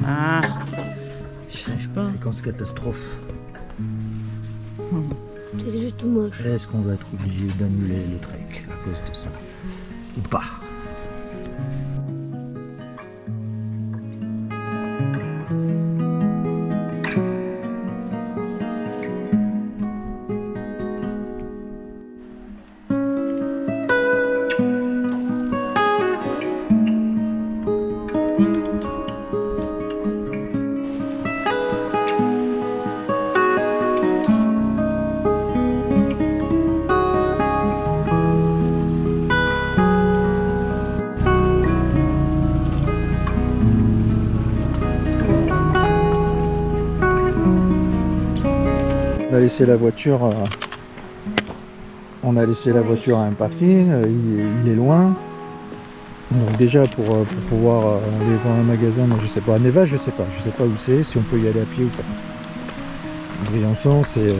Ah, j'y arrive pas. Séquence catastrophe. C'est juste tout moche. Est-ce qu'on va être obligé d'annuler le trek à cause de ça? Ou pas? On a laissé la voiture à un parking, il est loin. Donc déjà pour pouvoir aller voir un magasin, moi je sais pas, à Neva je sais pas où c'est, si on peut y aller à pied ou pas. Briançon c'est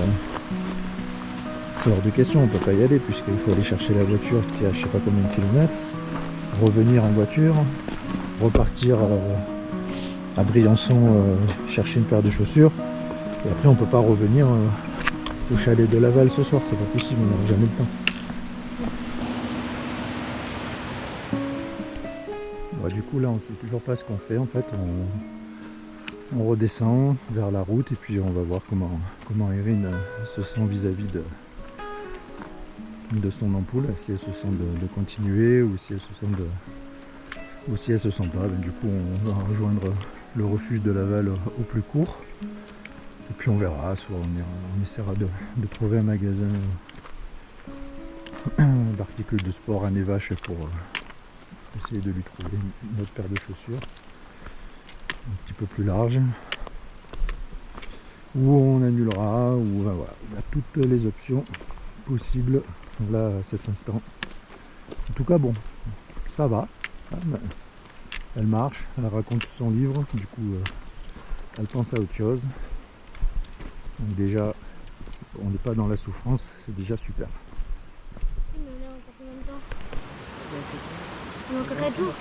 hors de question, on peut pas y aller puisqu'il faut aller chercher la voiture qui est à je sais pas combien de kilomètres, revenir en voiture, repartir à Briançon chercher une paire de chaussures. Et après on peut pas revenir au chalet de Laval ce soir, c'est pas possible, on n'aura jamais le temps. Bon, du coup là on sait toujours pas ce qu'on fait en fait, on redescend vers la route et puis on va voir comment Erin se sent vis-à-vis de son ampoule, si elle se sent de continuer ou si elle se sent se sent pas. Ben, du coup on va rejoindre le refuge de Laval au plus court. Et puis on verra, soit on essaiera de trouver un magasin d'articles de sport à Nevache pour essayer de lui trouver une autre paire de chaussures un petit peu plus large. Ou on annulera, ou voilà, il y a toutes les options possibles là à cet instant. En tout cas bon, ça va. Elle marche, elle raconte son livre, du coup elle pense à autre chose. Donc déjà, on n'est pas dans la souffrance, c'est déjà super. Mais on est encore combien de temps? On est encore 4 jours.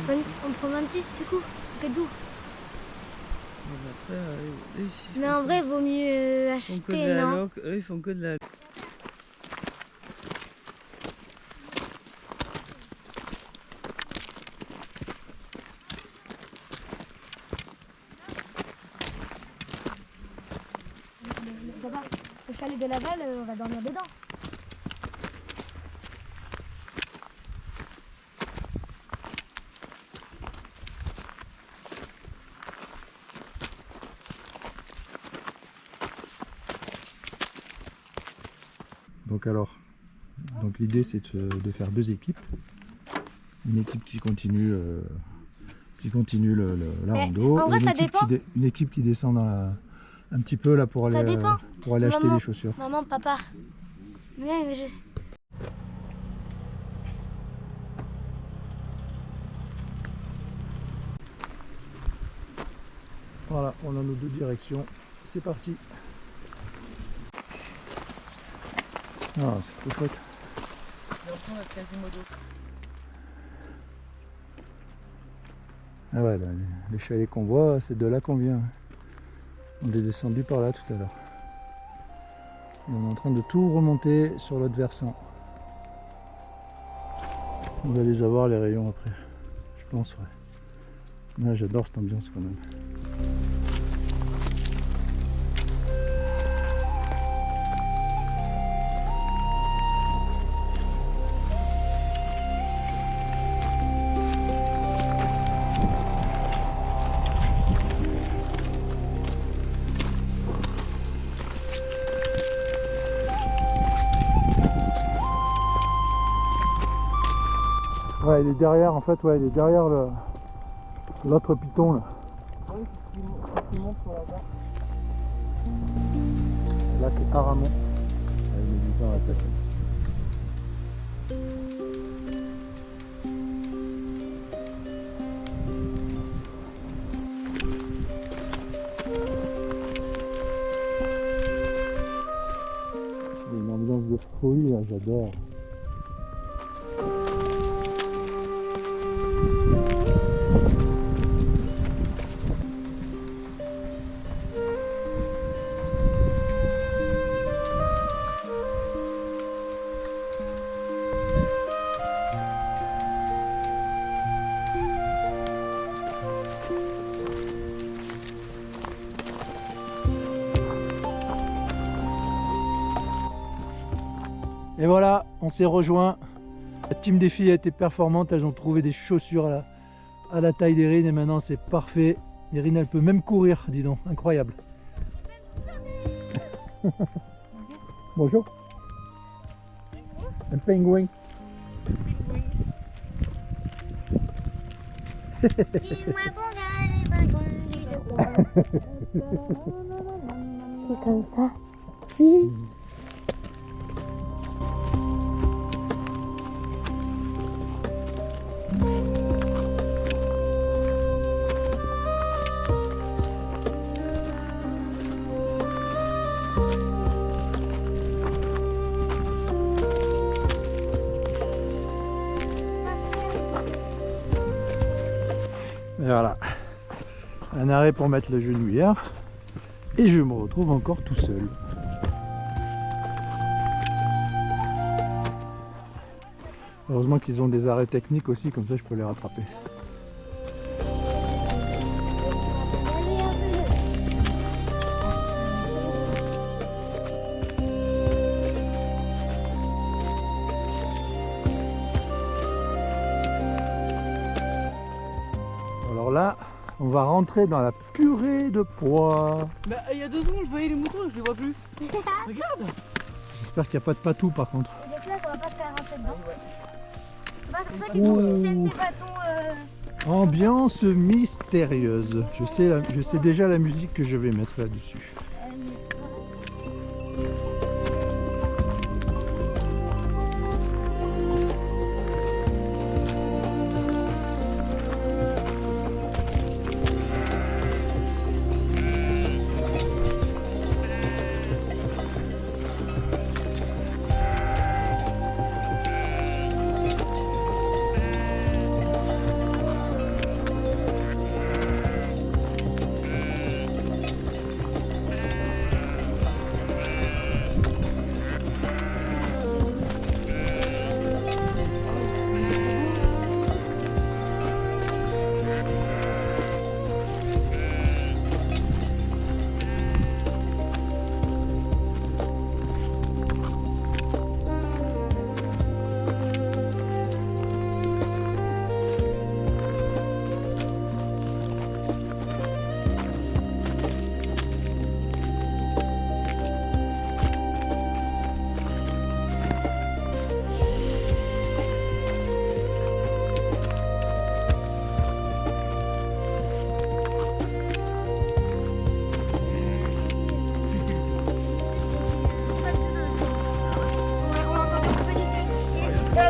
On prend 26 du coup, 4 jours. Bon, bah, après, eux, ils Mais font en vrai, vaut mieux font que de acheter, la non? loc, eux ils font que de la. Là-bas, le chalet de Laval, on va dormir dedans. Donc alors, donc l'idée c'est de faire 2 équipes. Une équipe qui continue, la Mais rando, en vrai, et ça dépend. une équipe qui descend un petit peu là pour aller, Ça dépend. acheter Maman. des chaussures. Maman, papa. Mais Voilà, on a nos 2 directions. C'est parti. Ah, c'est trop chouette. Et après, on a Quasimodo. Ah ouais, là, les chalets qu'on voit, c'est de là qu'on vient. On est descendu par là tout à l'heure. Et on est en train de tout remonter sur l'autre versant. On va les avoir les rayons après. Je pense, ouais. Ouais, j'adore cette ambiance quand même. Ouais, il est derrière, en fait, ouais, il est derrière l'autre piton là. Oui, c'est ce qui monte sur la barre. Là, c'est Aramon. Avec les butins à la tête. Il y a une ambiance de folie là, j'adore. Et voilà, on s'est rejoint. La team des filles a été performante, elles ont trouvé des chaussures à la taille d'Erin et maintenant c'est parfait. Erin elle peut même courir, dis donc, incroyable. Bonjour. Un pingouin. c'est comme ça. Oui. Et voilà, un arrêt pour mettre la genouillère et je me retrouve encore tout seul. Heureusement qu'ils ont des arrêts techniques aussi, comme ça je peux les rattraper. Alors là, on va rentrer dans la purée de pois. Bah, il y a 2 secondes, je voyais les moutons et je les vois plus. Regarde. J'espère qu'il n'y a pas de patou par contre. J'espère qu'on va pas se faire rentrer dedans. C'est pas comme ça qu'ils tiennent des bâtons. Ambiance mystérieuse. Je sais déjà la musique que je vais mettre là-dessus.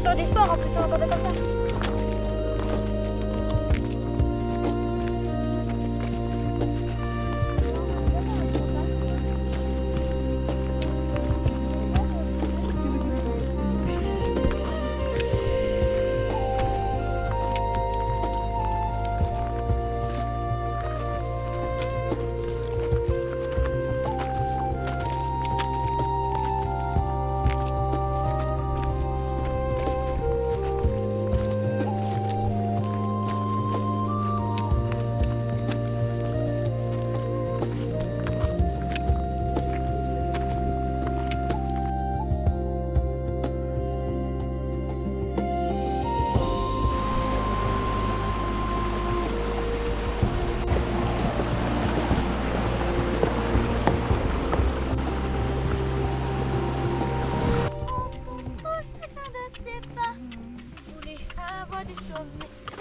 l'entendait fort en plus, on l'entendait comme ça.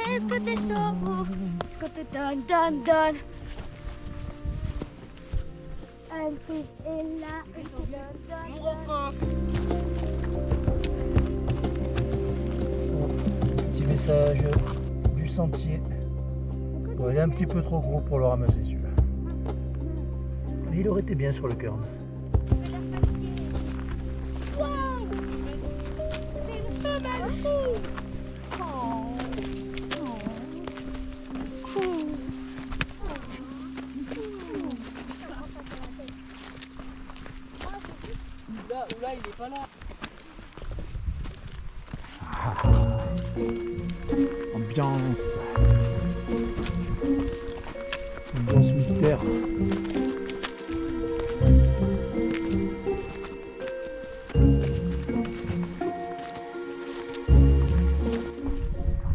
Est-ce que t'es chaud? Est-ce que tu donnes? Un fils est là, et tu donnes. Petit message du sentier. Bon, il est un petit peu trop gros pour le ramasser celui-là. Mais il aurait été bien sur le cœur. Là, il est pas là. Ambiance. Ambiance mystère.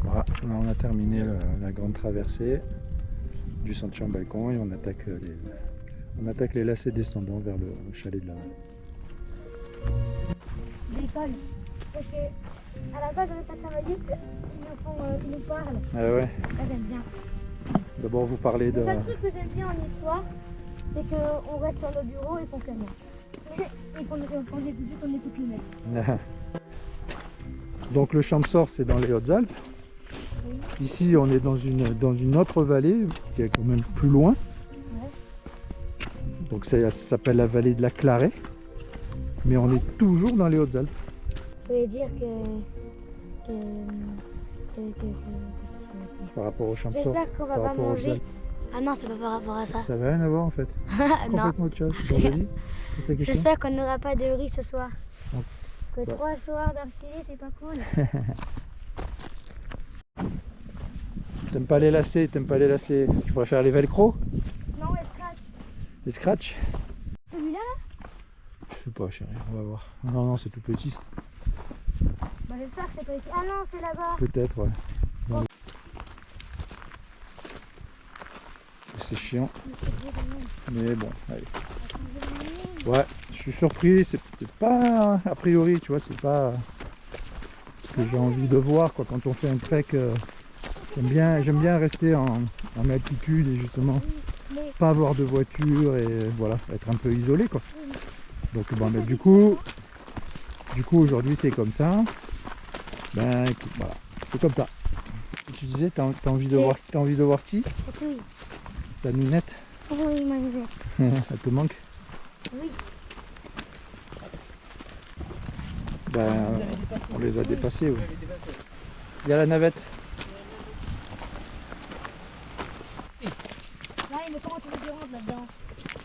Voilà, là on a terminé la grande traversée du sentier en balcon et on attaque les lacets descendants vers le chalet de la Halle. L'école. Parce que à la base, avec la travailleuse, ils nous parlent. Ah ouais. Ça, j'aime bien. D'abord vous parlez de... Le seul truc que j'aime bien en histoire, c'est qu'on reste sur nos bureaux et qu'on fait rien. Et qu'on écoute le maître. Donc le Champsaur, c'est dans les Hautes-Alpes. Oui. Ici, on est dans une autre vallée qui est quand même plus loin. Ouais. Donc ça s'appelle la vallée de la Claret. Mais on est toujours dans les Hautes-Alpes. Je voulais dire que Par rapport au Champsaur. j'espère qu'on va par pas rapport aux manger. Alpes. Ah non, c'est pas par rapport à ça. Ça n'a rien à voir en fait. Non. Complètement autre chose. Bon, vas-y, pose ta question. J'espère qu'on n'aura pas de riz ce soir. Donc, Que bah. 3 soirs d'affilée, c'est pas cool. T'aimes pas les lacets, Tu préfères les velcro? Non, elle scratch. Les scratch? Celui-là, Je sais pas chérie, on va voir. Non, c'est tout petit ça. bah, j'espère que c'est pas ici. Ah non, c'est là-bas. Peut-être, ouais. Non. C'est chiant. Mais bon, allez. Ouais, je suis surpris, c'est pas a priori, tu vois, c'est pas ce que j'ai envie de voir quoi. Quand on fait un trek, j'aime bien rester en altitude et justement Mais pas avoir de voiture et voilà, être un peu isolé quoi. Donc bon, mais du coup aujourd'hui c'est comme ça. Ben écoute, voilà, c'est comme ça. Et tu disais, t'as envie de voir qui? oui. Ta Ninette? Oui, ma nouvelle. Elle te manque? Oui. Ben, on les a dépassés, oui. Il y a la navette. Ouais, mais comment tu veux que je rentre là-dedans?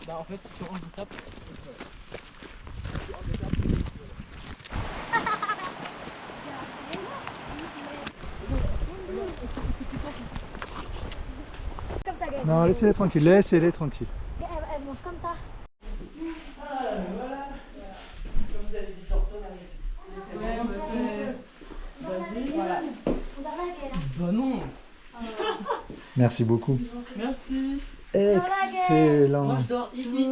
Bah en fait, tu rentres ça. Comme ça, Gaël. Non, laissez-les tranquilles, laissez-les tranquilles. Elle mange comme ça. Voilà. Bah non. Merci beaucoup. Merci. Excellent. Moi je dors ici.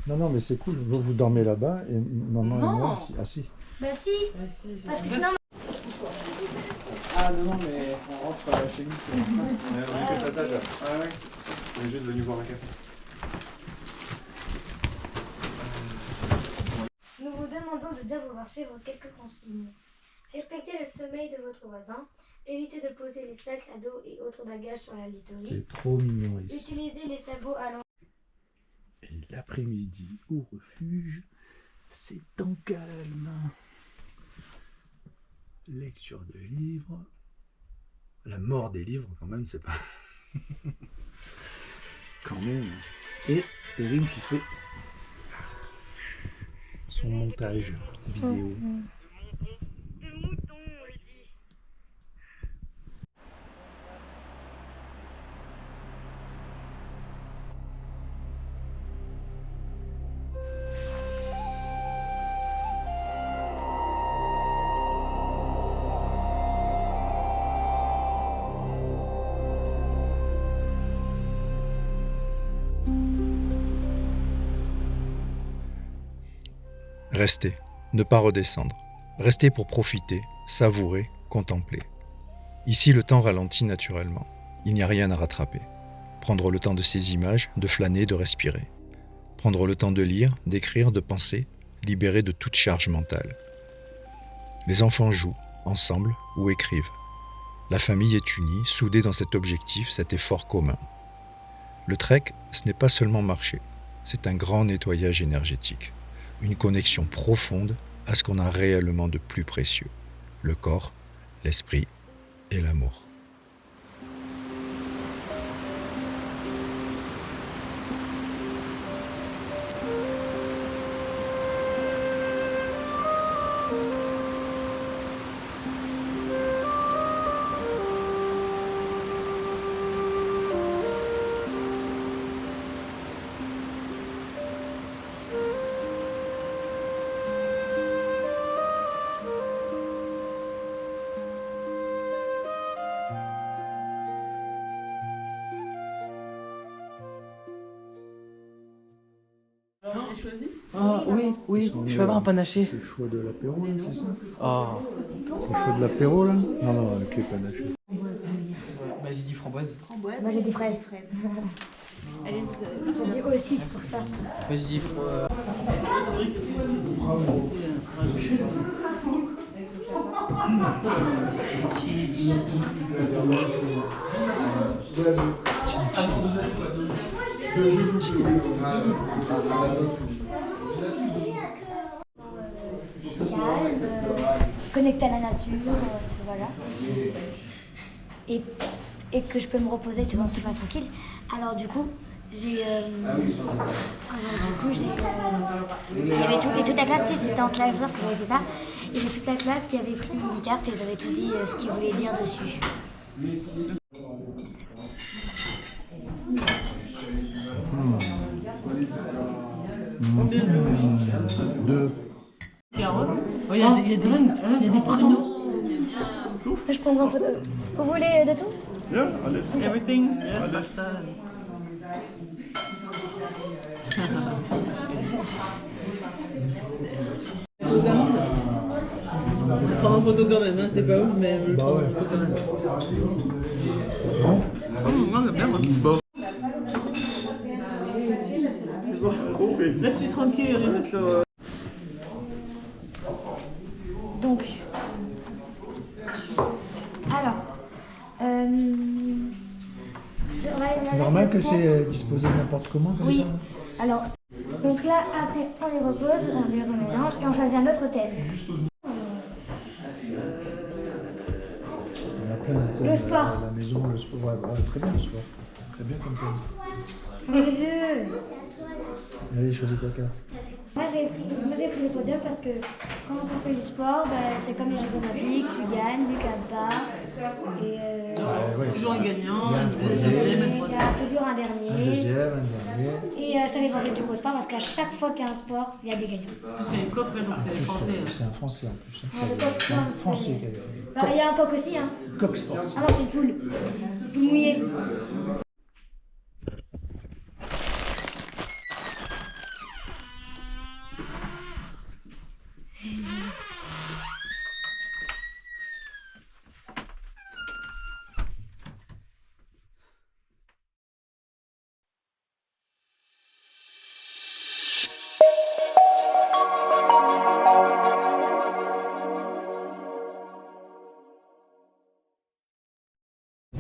Non, mais c'est cool. Vous dormez là-bas et maman et moi ici. Ah si. Bah si. Merci. Parce que sinon, Ah non, mais on rentre chez nous. On est que le passage là. Ah ouais, on est juste venu boire un café. nous vous demandons de bien vouloir suivre quelques consignes. Respectez le sommeil de votre voisin. Évitez de poser les sacs à dos et autres bagages sur la literie. C'est trop mignon ici. Utilisez les sabots à l'envers. Et l'après-midi au refuge, c'est en calme. Lecture de livres. La mort des livres, quand même, c'est pas. Quand même. Et Erin qui fait son montage vidéo. De mouton, je dis. Rester, ne pas redescendre. Rester pour profiter, savourer, contempler. Ici, le temps ralentit naturellement. Il n'y a rien à rattraper. Prendre le temps de ces images, de flâner, de respirer. Prendre le temps de lire, d'écrire, de penser, libéré de toute charge mentale. Les enfants jouent, ensemble, ou écrivent. La famille est unie, soudée dans cet objectif, cet effort commun. Le trek, ce n'est pas seulement marcher, c'est un grand nettoyage énergétique. Une connexion profonde à ce qu'on a réellement de plus précieux, le corps, l'esprit et l'amour. Choisi. Ah oui, je vais avoir un panaché. C'est le choix de l'apéro, là, c'est ça? Ah, C'est le choix de l'apéro, là? Non, avec les panaches. bah j'ai dit framboise. Moi j'ai dit fraises. J'ai dit aussi, c'est pour ça. Bah j'ai dit C'est vrai que Calme, connecté à la nature, voilà. Et que je peux me reposer, c'est bon, c'est pas tranquille. Alors du coup, il y avait tout, et toute la classe, c'était en classe que j'avais fait ça. Il y avait toute la classe qui avait pris une carte et ils avaient tous dit ce qu'ils voulaient dire dessus. combien Deux. carottes. Oh, il y a des pruneaux. Je prendrai en photo. Vous voulez de tout? Ja, alles. Everything. Yeah, pasta. On prend en photo quand même, hein, c'est pas ouf, mais je le prends en photo quand même. Moi j'aime bien, moi. Bon. Laisse-lui tranquille, parce que. Donc, alors, C'est normal que c'est disposé n'importe comment comme oui. ça? Alors, donc là, après, on les repose, on les remélange et on choisit un autre thème. Il y a plein de thèmes, Le sport. à la maison, le sport. Ouais, voilà, très bien le sport. Très bien comme thème. Les yeux. Allez, choisis ta carte. Moi j'ai pris le podium parce que quand on fait du sport, bah, c'est comme les Jeux Olympiques, tu gagnes, tu gagnes pas. Et Ouais, Toujours un gagnant, Il y a un un deuxième, un il y troisième. a toujours un un dernier. deuxième, un dernier. Et ça fait penser du sport parce qu'à chaque fois qu'il y a un sport, il y a des gagnants. C'est une coque, donc c'est français. C'est un français en plus. Hein. Ah, le coq, C'est un non, français c'est- qui a gagné. Bah, il y a un coq aussi, hein. Coq Sports. Ah non, c'est une poule. Poule mouillée.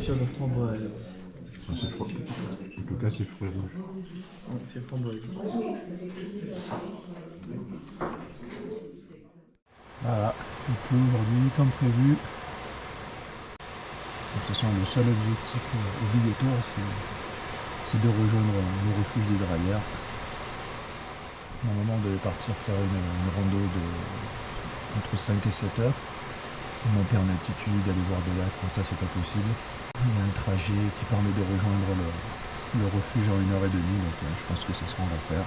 confiture de framboise. C'est froid. En tout cas, c'est fruits rouges. C'est framboise. Voilà, il pleut aujourd'hui comme prévu. De toute façon, le seul objectif obligatoire, c'est de rejoindre le refuge des Draillères. Normalement, on devait partir faire une rando entre 5 et 7 heures. Monter en altitude, aller voir des lacs, comme ça, c'est pas possible. Il y a un trajet qui permet de rejoindre le refuge en 1h30, donc je pense que c'est ce qu'on va faire.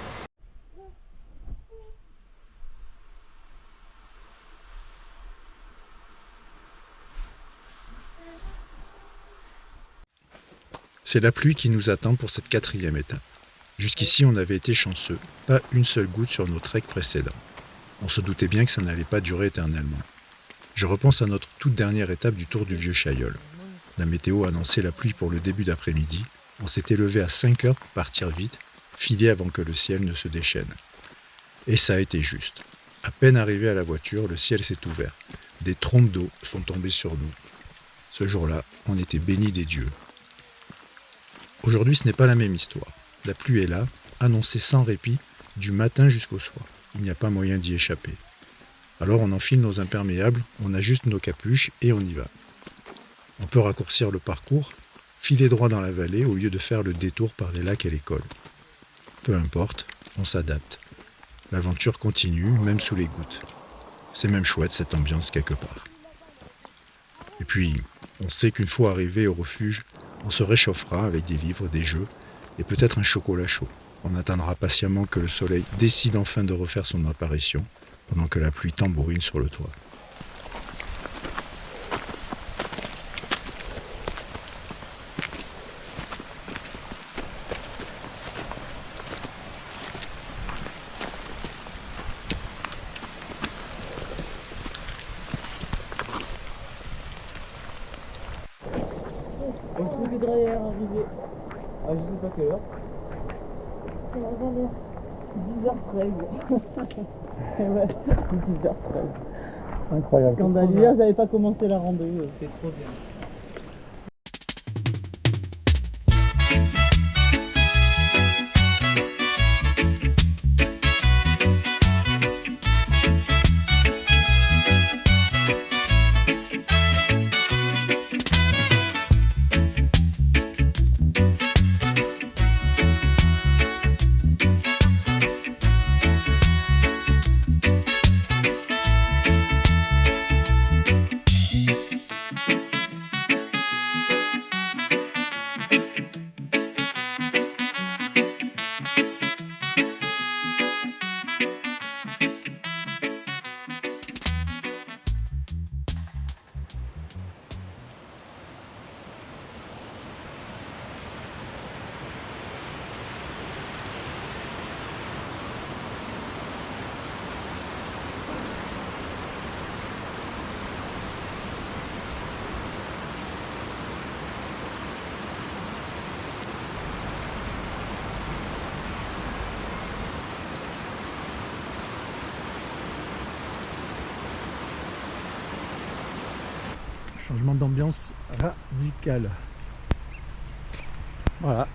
C'est la pluie qui nous attend pour cette 4e étape. Jusqu'ici, on avait été chanceux, pas une seule goutte sur nos treks précédents. On se doutait bien que ça n'allait pas durer éternellement. Je repense à notre toute dernière étape du Tour du Vieux Chailleul. La météo annonçait la pluie pour le début d'après-midi. On s'était levé à 5 heures pour partir vite, filer avant que le ciel ne se déchaîne. Et ça a été juste. À peine arrivé à la voiture, le ciel s'est ouvert. Des trompes d'eau sont tombées sur nous. Ce jour-là, on était bénis des dieux. Aujourd'hui, ce n'est pas la même histoire. La pluie est là, annoncée sans répit, du matin jusqu'au soir. Il n'y a pas moyen d'y échapper. Alors on enfile nos imperméables, on ajuste nos capuches et on y va. On peut raccourcir le parcours, filer droit dans la vallée au lieu de faire le détour par les lacs et les cols. Peu importe, on s'adapte. L'aventure continue, même sous les gouttes. C'est même chouette cette ambiance quelque part. Et puis, on sait qu'une fois arrivé au refuge, on se réchauffera avec des livres, des jeux et peut-être un chocolat chaud. On attendra patiemment que le soleil décide enfin de refaire son apparition pendant que la pluie tambourine sur le toit. On trouve des Draillères arrivés. Ah, je sais pas quelle heure. 10h13. Ouais, 10h13. Incroyable. Quand d'ailleurs, j'avais pas commencé la randonnée, c'est trop bien. Changement d'ambiance radical. Voilà.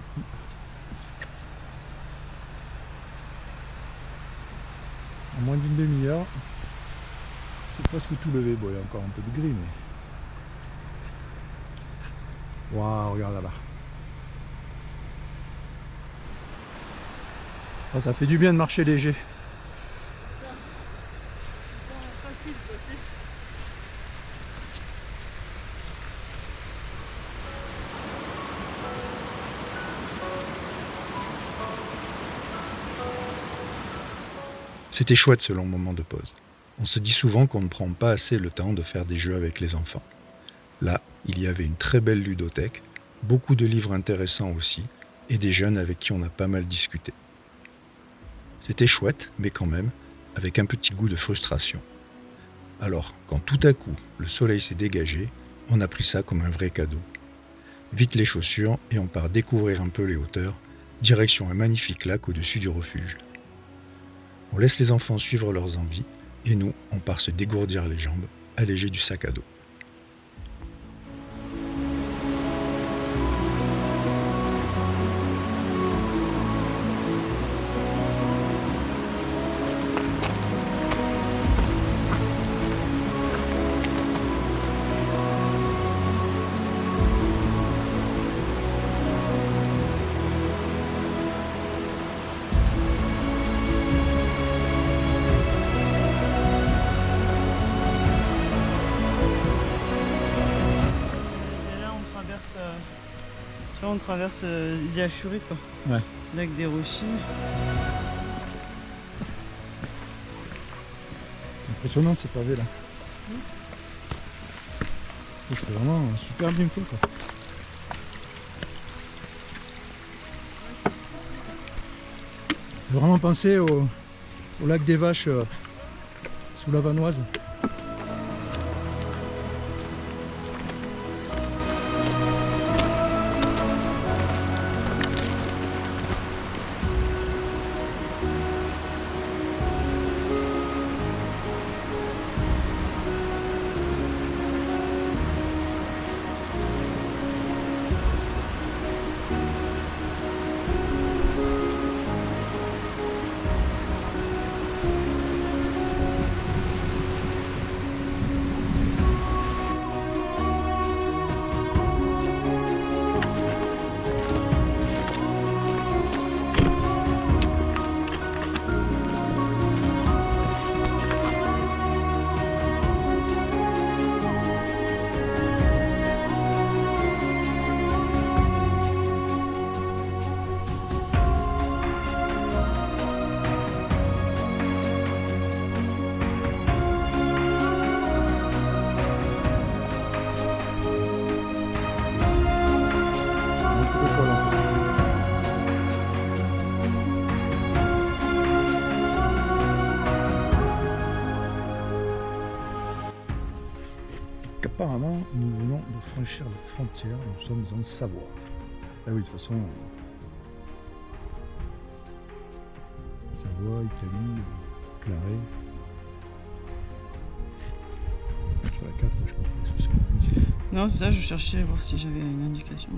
En moins d'une demi-heure, c'est presque tout levé. Bon, il y a encore un peu de gris, mais... Waouh, regarde là-bas. Oh, ça fait du bien de marcher léger. C'était chouette ce long moment de pause. On se dit souvent qu'on ne prend pas assez le temps de faire des jeux avec les enfants. Là, il y avait une très belle ludothèque, beaucoup de livres intéressants aussi, et des jeunes avec qui on a pas mal discuté. C'était chouette, mais quand même, avec un petit goût de frustration. Alors, quand tout à coup, le soleil s'est dégagé, on a pris ça comme un vrai cadeau. Vite les chaussures et on part découvrir un peu les hauteurs, direction un magnifique lac au-dessus du refuge. On laisse les enfants suivre leurs envies et nous, on part se dégourdir les jambes, allégés du sac à dos. Tu vois, on traverse Iliachuri, quoi. Ouais. Lac des Rochers. C'est impressionnant ces pavés là. C'est vraiment super bien fait quoi. Ça fait vraiment penser au lac des Vaches sous la Vanoise. Apparemment, nous venons de franchir la frontière, nous sommes en Savoie. Ah oui, de toute façon, Savoie, Italie, Claret. Sur la carte, je comprends que c'est ça. Non, c'est ça, je cherchais à voir si j'avais une indication.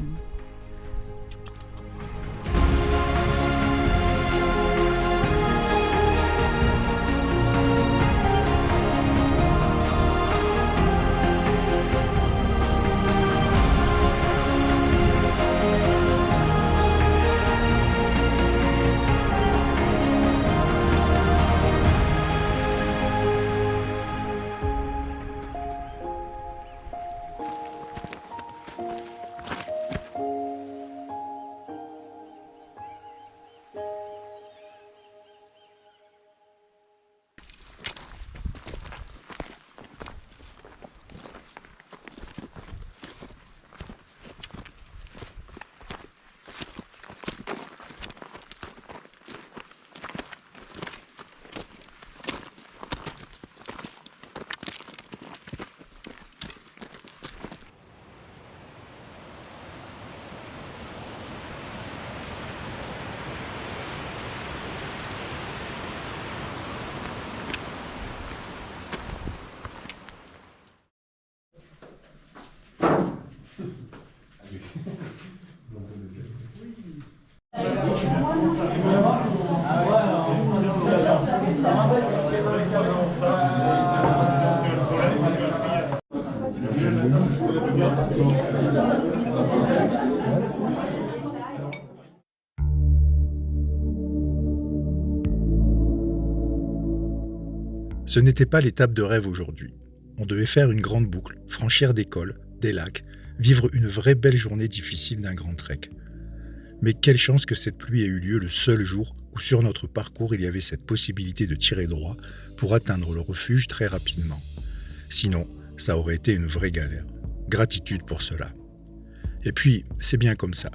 Ce n'était pas l'étape de rêve aujourd'hui. On devait faire une grande boucle, franchir des cols, des lacs, vivre une vraie belle journée difficile d'un grand trek. Mais quelle chance que cette pluie ait eu lieu le seul jour où sur notre parcours il y avait cette possibilité de tirer droit pour atteindre le refuge très rapidement. Sinon, ça aurait été une vraie galère. Gratitude pour cela. Et puis, c'est bien comme ça.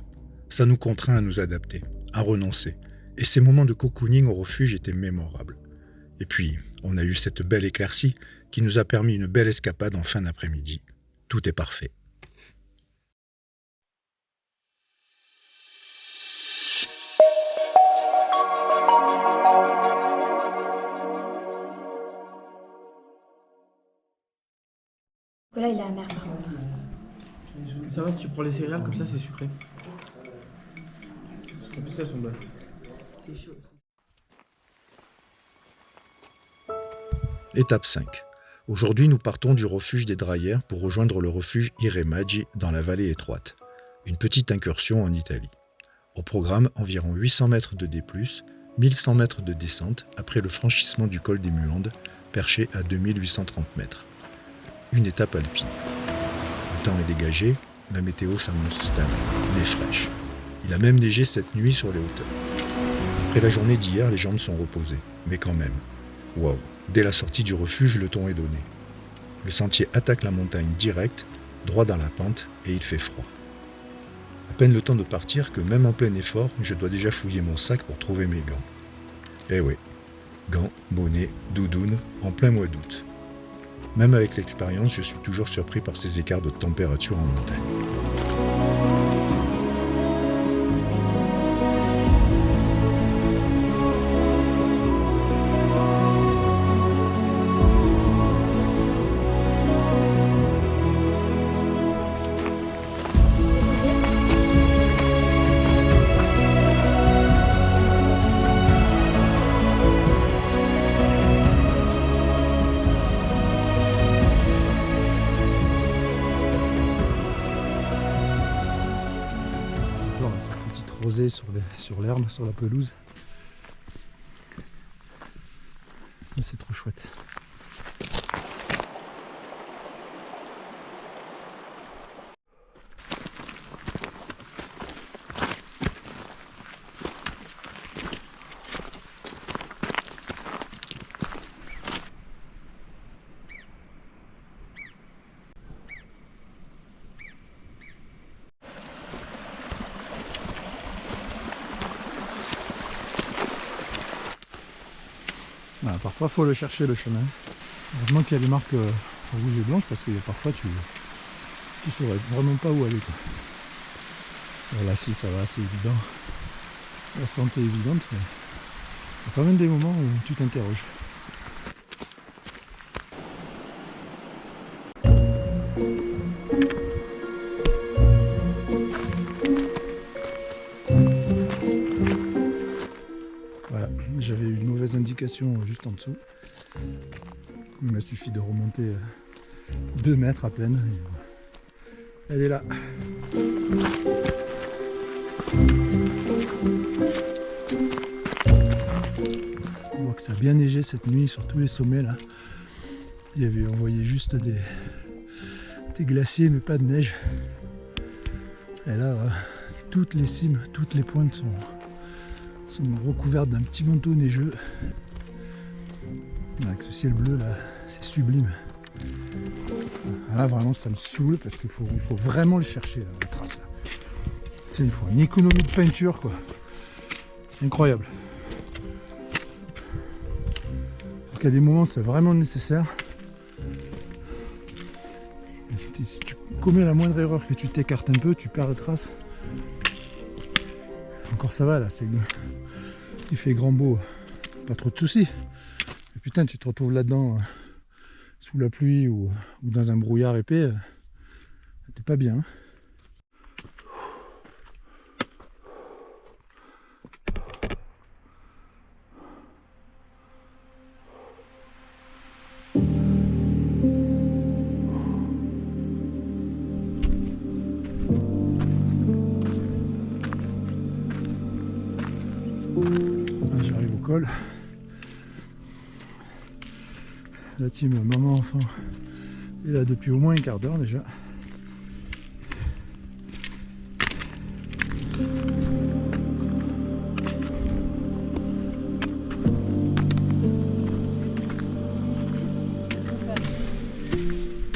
Ça nous contraint à nous adapter, à renoncer. Et ces moments de cocooning au refuge étaient mémorables. Et puis, on a eu cette belle éclaircie qui nous a permis une belle escapade en fin d'après-midi. Tout est parfait. Là, il est amer par contre. Ça va si tu prends les céréales comme ça, c'est sucré. En plus, elles sont bonnes. C'est chaud. Étape 5. Aujourd'hui, nous partons du refuge des Draillères pour rejoindre le refuge Iremaggi dans la vallée étroite. Une petite incursion en Italie. Au programme, environ 800 mètres de D+, 1100 mètres de descente après le franchissement du col des Muandes, perché à 2830 mètres. Une étape alpine. Le temps est dégagé, La météo s'annonce stable, mais fraîche. Il a même neigé cette nuit sur les hauteurs. Après la journée d'hier, les jambes sont reposées. Mais quand même, waouh! Dès la sortie du refuge, le ton est donné. Le sentier attaque la montagne direct, droit dans la pente, et il fait froid. À peine le temps de partir que même en plein effort, je dois déjà fouiller mon sac pour trouver mes gants. Eh oui, gants, bonnets, doudounes, en plein mois d'août. Même avec l'expérience, je suis toujours surpris par ces écarts de température en montagne. Rosée sur l'herbe, sur la pelouse. C'est trop chouette. Voilà, parfois il faut le chercher le chemin. Heureusement qu'il y a les marques rouges et blanches parce que parfois tu saurais vraiment pas où aller, quoi. Voilà, si ça va, c'est évident. La santé est évidente, mais il y a quand même des moments où tu t'interroges. Voilà, j'avais une mauvaise indication juste en dessous. Il m'a suffi de remonter 2 mètres à peine. Elle est là. On voit que ça a bien neigé cette nuit sur tous les sommets là. On voyait juste des glaciers mais pas de neige. Et là, voilà, toutes les cimes, toutes les pointes sont recouvertes d'un petit manteau neigeux. Avec ce ciel bleu là, c'est sublime. Là vraiment ça me saoule parce qu'il faut vraiment le chercher là, la trace là. Il faut une économie de peinture quoi. C'est incroyable. Donc à des moments c'est vraiment nécessaire. Si tu commets la moindre erreur, que tu t'écartes un peu, tu perds la trace. Encore ça va là, il fait grand beau, pas trop de soucis. Mais putain, tu te retrouves là-dedans sous la pluie ou dans un brouillard épais, t'es pas bien. Hein. J'arrive au col. La team maman-enfant est là depuis au moins un quart d'heure déjà.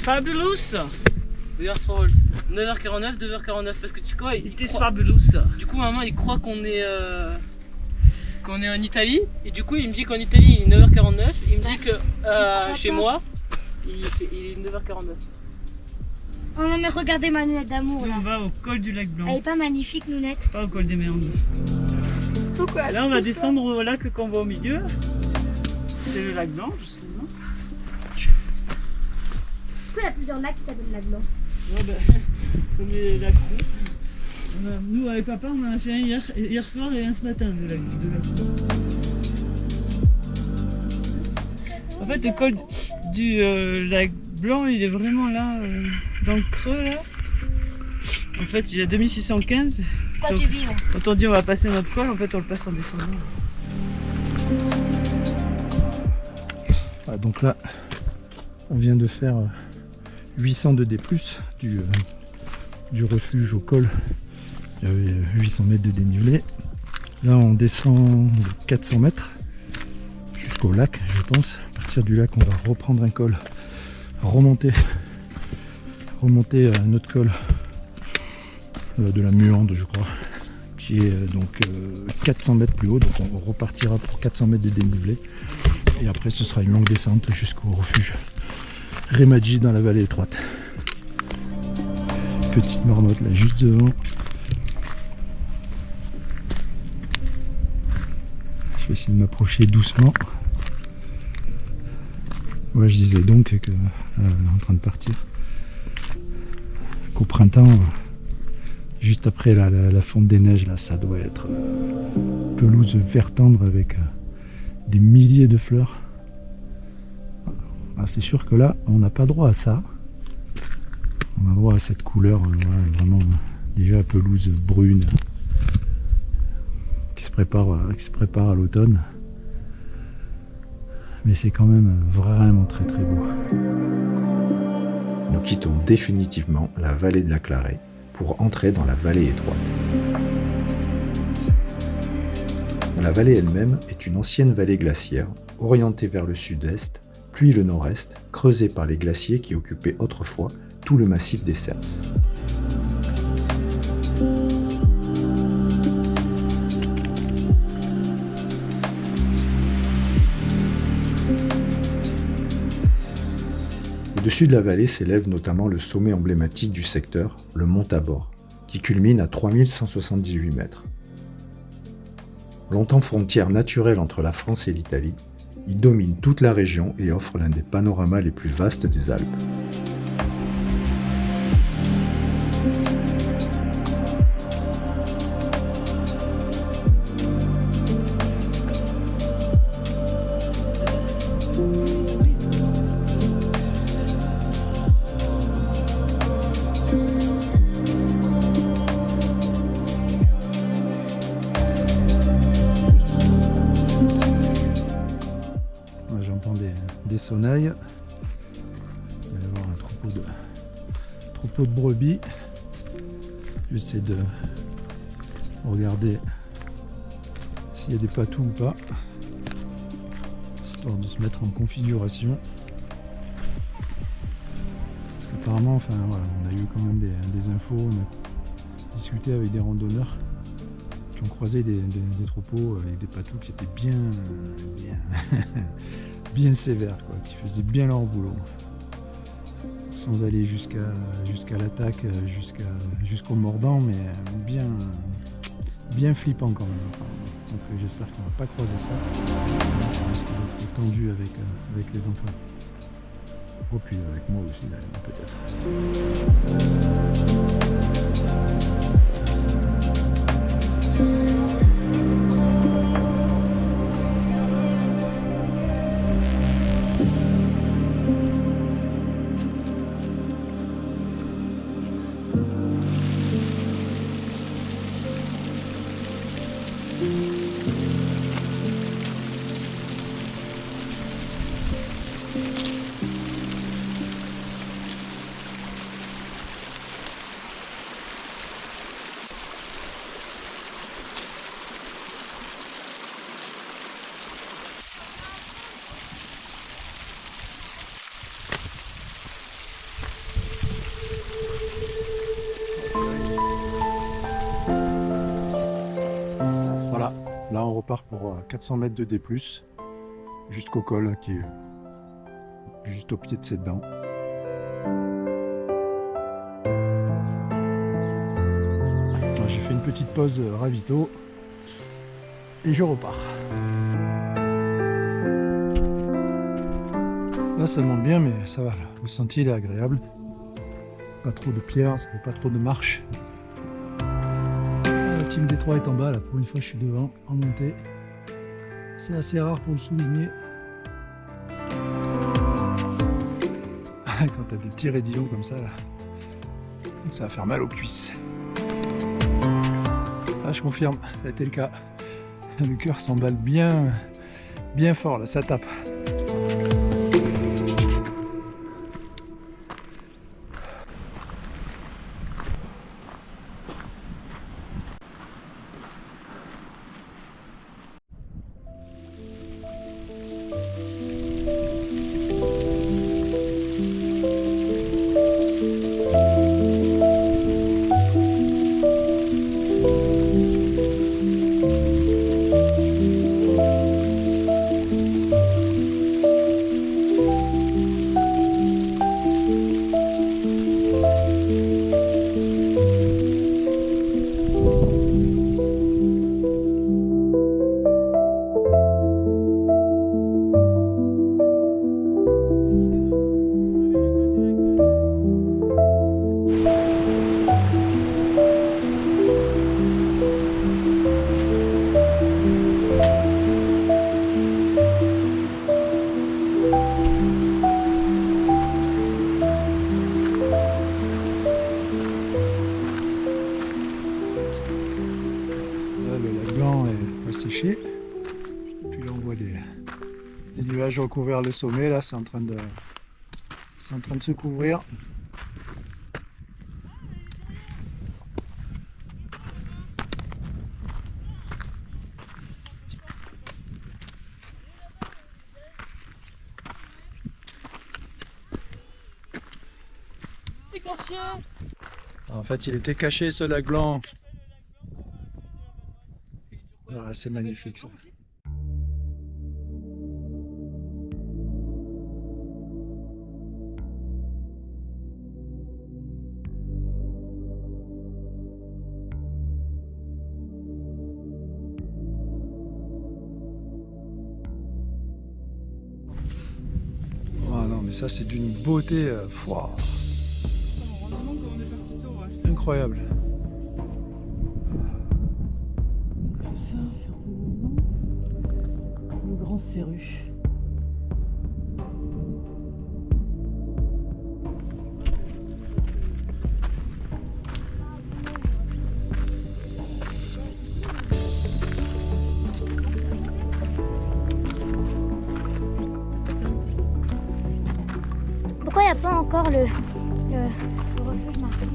Fabulous! Regarde ce rôle. 9h49, 2h49 parce que tu crois Fabulous. Du coup maman il croit qu'on est en Italie et du coup il me dit qu'en Italie il est 9h49, il me dit que chez moi il est 9h49. Oh non mais regardez ma lunette d'amour Nous là. on va au col du lac Blanc, Elle est pas magnifique lunette. pas au col des Méandres. Pourquoi? Là on va descendre au lac qu'on voit au milieu. C'est le lac Blanc justement. Pourquoi il y a plusieurs lacs qui s'appellent lac Blanc? Ouais, bah, comme les lacs rouges. Nous avec papa on en a fait un hier soir et un ce matin de lac Blanc. En fait le col du lac Blanc il est vraiment là dans le creux là. En fait il y a 2615. Quand Donc, tu vis, quand on dit on va passer notre col, en fait on le passe en descendant. Ah, donc là on vient de faire 800 de D+, du refuge au col. Il y avait 800 mètres de dénivelé. Là on descend de 400 mètres jusqu'au lac, je pense. À partir du lac on va reprendre un col, remonter à un autre col de la Muande je crois, qui est donc 400 mètres plus haut, donc on repartira pour 400 mètres de dénivelé. Et après ce sera une longue descente jusqu'au refuge Remadji dans la vallée étroite. Petite marmotte là juste devant. Je vais essayer de m'approcher doucement. Ouais, je disais donc que en train de partir, qu'au printemps, juste après la fonte des neiges, là, ça doit être pelouse vert tendre avec des milliers de fleurs. Ah, c'est sûr que là, on n'a pas droit à ça. On a droit à cette couleur, vraiment déjà pelouse brune qui se prépare à l'automne. Mais c'est quand même vraiment très très beau. Nous quittons définitivement la vallée de la Clarée pour entrer dans la vallée étroite. La vallée elle-même est une ancienne vallée glaciaire, orientée vers le sud-est, puis le nord-est, creusée par les glaciers qui occupaient autrefois tout le massif des Cers. Au-dessus de la vallée s'élève notamment le sommet emblématique du secteur, le mont Tabor, qui culmine à 3178 mètres. Longtemps frontière naturelle entre la France et l'Italie, il domine toute la région et offre l'un des panoramas les plus vastes des Alpes. J'entends des sonnailles. Il va y avoir un troupeau de brebis. J'essaie de regarder s'il y a des patous ou pas, histoire de se mettre en configuration. Parce qu'apparemment, enfin, voilà, on a eu quand même des infos, on a discuté avec des randonneurs qui ont croisé des troupeaux avec des patous qui étaient bien sévères, quoi, qui faisaient bien leur boulot. Sans aller jusqu'à l'attaque, jusqu'au mordant, mais bien flippant quand même. Donc j'espère qu'on va pas croiser ça. Ça risque d'être tendu avec les enfants. Oh puis avec moi aussi là, peut-être. Voilà, là on repart pour 400 mètres de D+, jusqu'au col qui est juste au pied de cette dent. J'ai fait une petite pause ravito et je repars. Là ça monte bien mais ça va, là. Le sentier il est agréable. Pas trop de pierres, ça fait pas trop de marche. La team Détroit est en bas, là pour une fois je suis devant en montée. C'est assez rare pour le souligner. Quand t'as des petits raidillons comme ça là, ça va faire mal aux cuisses. Ah, je confirme, ça a été le cas. Le cœur s'emballe bien fort là, ça tape. le lac Blanc est asséché. Puis là on voit des nuages recouvrent le sommet, là c'est en train de se couvrir. En fait, il était caché ce lac Blanc. Ah, c'est magnifique ça. Oh non, mais ça c'est d'une beauté. Fouah. Incroyable. Comme ça, certainement. Le Grand Serru. Pourquoi il n'y a pas encore le refuge marqué?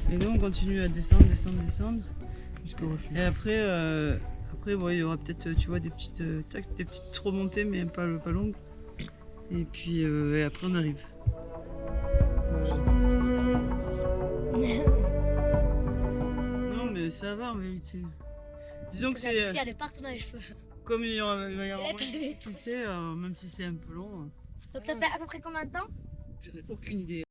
Et nous on continue à descendre jusqu'au refuge. Et après, bon, il y aura peut-être, tu vois, des petites remontées mais pas longues. Et puis et après on arrive. Non mais ça va, mais disons que c'est Il y a des partout dans les cheveux. comme il va y avoir moins de difficultés, même si c'est un peu long. Donc ça fait à peu près combien de temps? J'en ai aucune idée.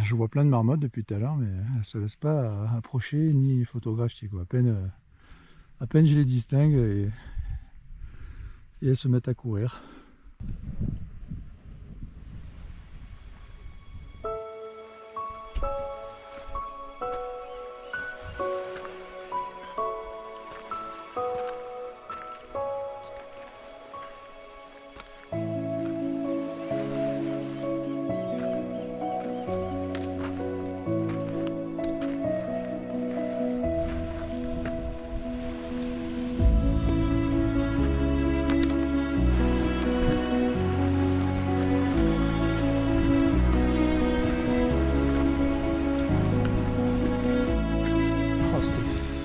Je vois plein de marmottes depuis tout à l'heure, mais elles ne se laissent pas approcher ni photographier, quoi. À peine je les distingue et elles se mettent à courir.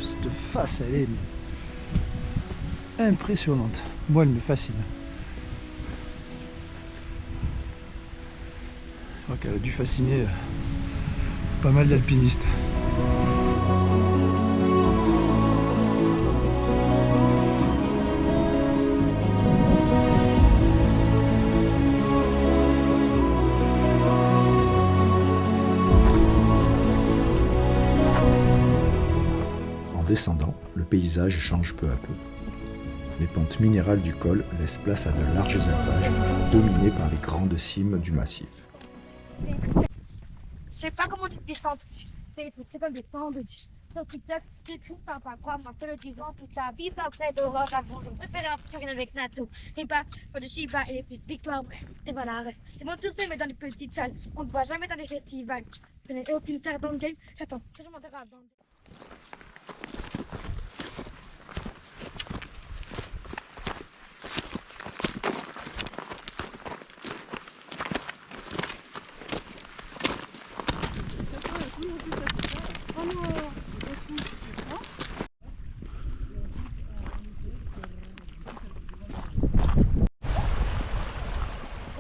Cette face, elle est impressionnante. Moi, elle me fascine. Je crois qu'elle a dû fasciner pas mal d'alpinistes. En descendant, le paysage change peu à peu. Les pentes minérales du col laissent place à de larges alpages dominés par les grandes cimes du massif. Je sais pas comment tu te défends. C'est comme des pentes sur TikTok, tu t'écris par quoi, moi, te le disant, toute ta vie, après d'orange à bonjour. Je préfère un futur avec Natsu. Et pas, au-dessus, il est plus victoire, et voilà, arrête. C'est mon surfait, mais dans les petites salles. On ne voit jamais dans les festivals. Je n'ai aucune serre dans le game. J'attends, je m'enterre à la bande.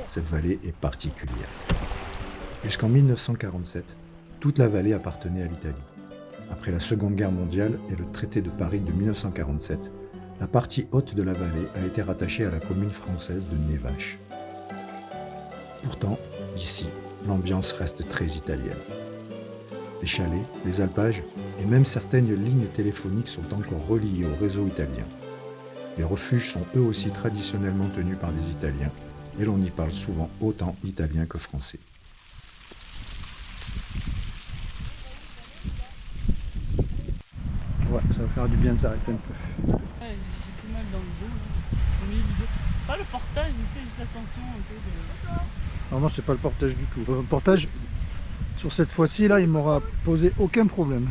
Cette vallée est particulière. Jusqu'en 1947, toute la vallée appartenait à l'Italie. Après la Seconde Guerre mondiale et le traité de Paris de 1947, la partie haute de la vallée a été rattachée à la commune française de Nevache. Pourtant, ici, l'ambiance reste très italienne. Les chalets, les alpages et même certaines lignes téléphoniques sont encore reliées au réseau italien. Les refuges sont eux aussi traditionnellement tenus par des Italiens et l'on y parle souvent autant italien que français. Ouais, ça va faire du bien de s'arrêter un peu. Ouais, j'ai plus mal dans le dos. Là. Au milieu du dos. Pas le portage, mais c'est juste la tension un peu de... Alors non, c'est pas le portage du tout. Le portage, sur cette fois-ci, là, il m'aura posé aucun problème.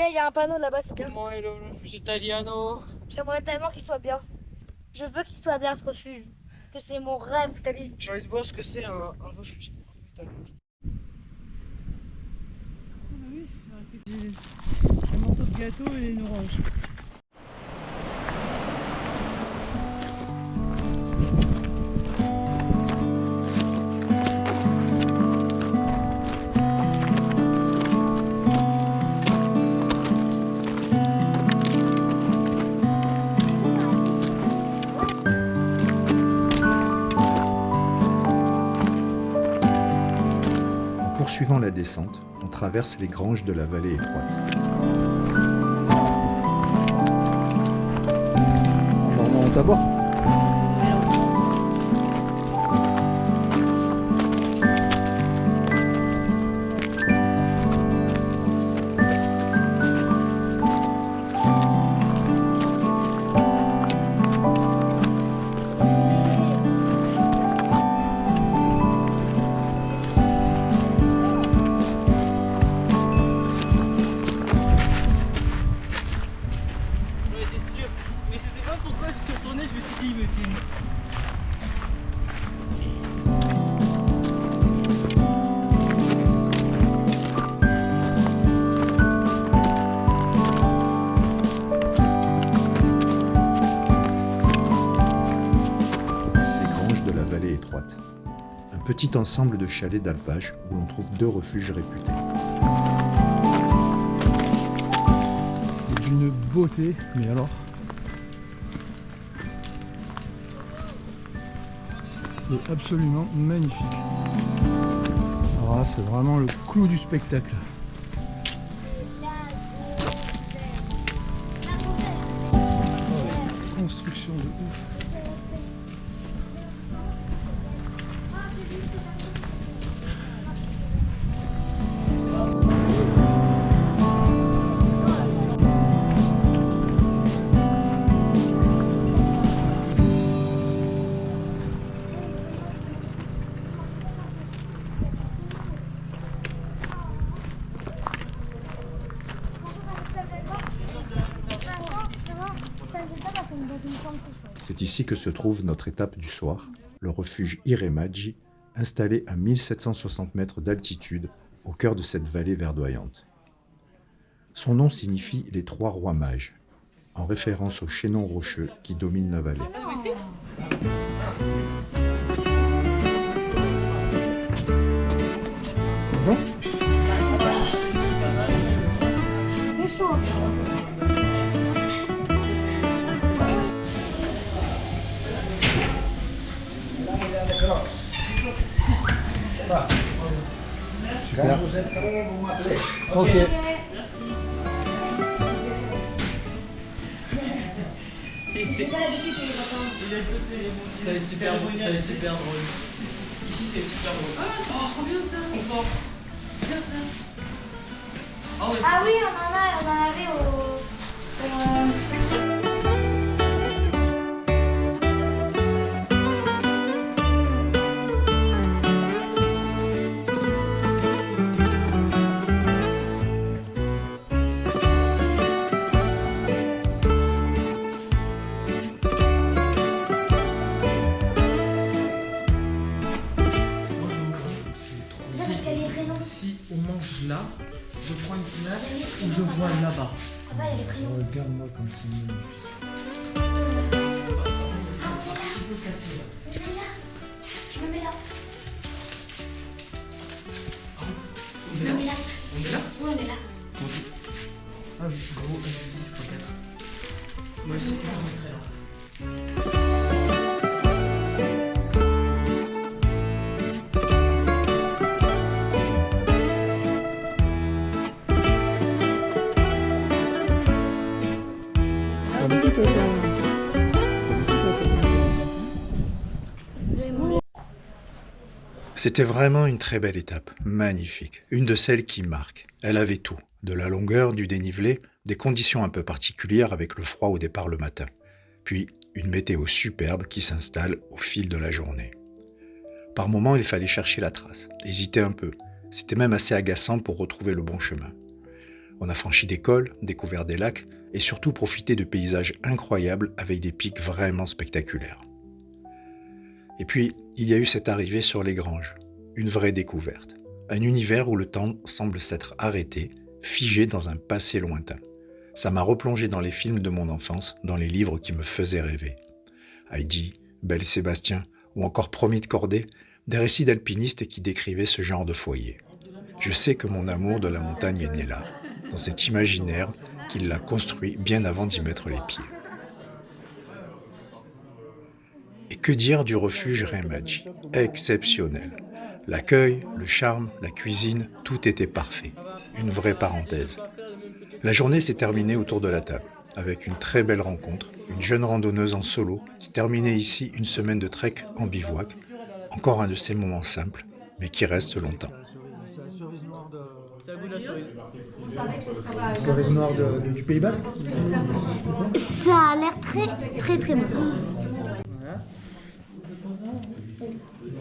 Il y a un panneau là-bas, c'est bien. Comment est le refuge italiano? J'aimerais tellement qu'il soit bien. Je veux qu'il soit bien ce refuge. Que c'est mon rêve, Italie. J'ai envie de voir ce que c'est un refuge italien. Un morceau de gâteau et une orange. En poursuivant la descente, on traverse les granges de la vallée étroite. On remonte à bord. J'en étais sûr. Mais je sais pas pourquoi je suis retourné, je me suis dit il me filme. Les granges de la vallée étroite. Un petit ensemble de chalets d'alpage où l'on trouve 2 refuges réputés. C'est d'une beauté, mais alors. C'est absolument magnifique. Alors là, c'est vraiment le clou du spectacle. Construction de ouf. C'est ici que se trouve notre étape du soir, le refuge Iremaggi, installé à 1760 mètres d'altitude au cœur de cette vallée verdoyante. Son nom signifie les 3 rois mages, en référence aux chaînons rocheux qui dominent la vallée. C'est chaud. Super. Ok. Ça va être super drôle, ça va être super drôle. Ici c'est super drôle. Ah, c'est trop bien ça. Confort. C'est bien ça. Ah, ouais, Ah oui, on en avait au... Si on mange là, je prends une place ou je vois là-bas. Ah bah, il y a les prénoms. Regarde-moi comme c'est magnifique. Je peux casser là. Je me mets là. Je me mets là. On Je est là. me mets là. On est là. Oui, on est là. Ah oui, gros, je dis, il faut 4. Moi aussi, je mettrai là. C'était vraiment une très belle étape, magnifique, une de celles qui marquent. Elle avait tout, de la longueur, du dénivelé, des conditions un peu particulières avec le froid au départ le matin, puis une météo superbe qui s'installe au fil de la journée. Par moments, il fallait chercher la trace, hésiter un peu, c'était même assez agaçant pour retrouver le bon chemin. On a franchi des cols, découvert des lacs et surtout profité de paysages incroyables avec des pics vraiment spectaculaires. Et puis, il y a eu cette arrivée sur les Granges, une vraie découverte. Un univers où le temps semble s'être arrêté, figé dans un passé lointain. Ça m'a replongé dans les films de mon enfance, dans les livres qui me faisaient rêver. Heidi, Belle Sébastien ou encore Promis de Cordée, des récits d'alpinistes qui décrivaient ce genre de foyer. Je sais que mon amour de la montagne est né là, dans cet imaginaire qu'il l'a construit bien avant d'y mettre les pieds. Et que dire du refuge Remaji? Exceptionnel. L'accueil, le charme, la cuisine, tout était parfait. Une vraie parenthèse. La journée s'est terminée autour de la table, avec une très belle rencontre, une jeune randonneuse en solo qui terminait ici une semaine de trek en bivouac, encore un de ces moments simples, mais qui restent longtemps. C'est le goût de la cerise. Cerise noire du Pays Basque. Ça a l'air très bon. Voilà.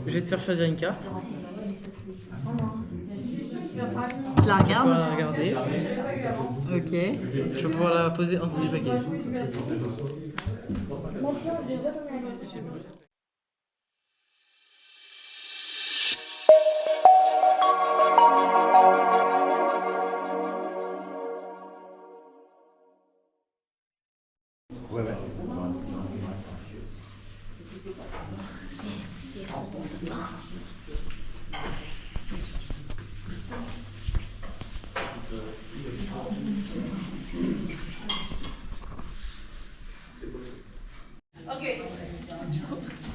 Je vais te faire choisir une carte. Je la On regarde. va la regarder. Ok. Je vais pouvoir la poser en dessous du paquet.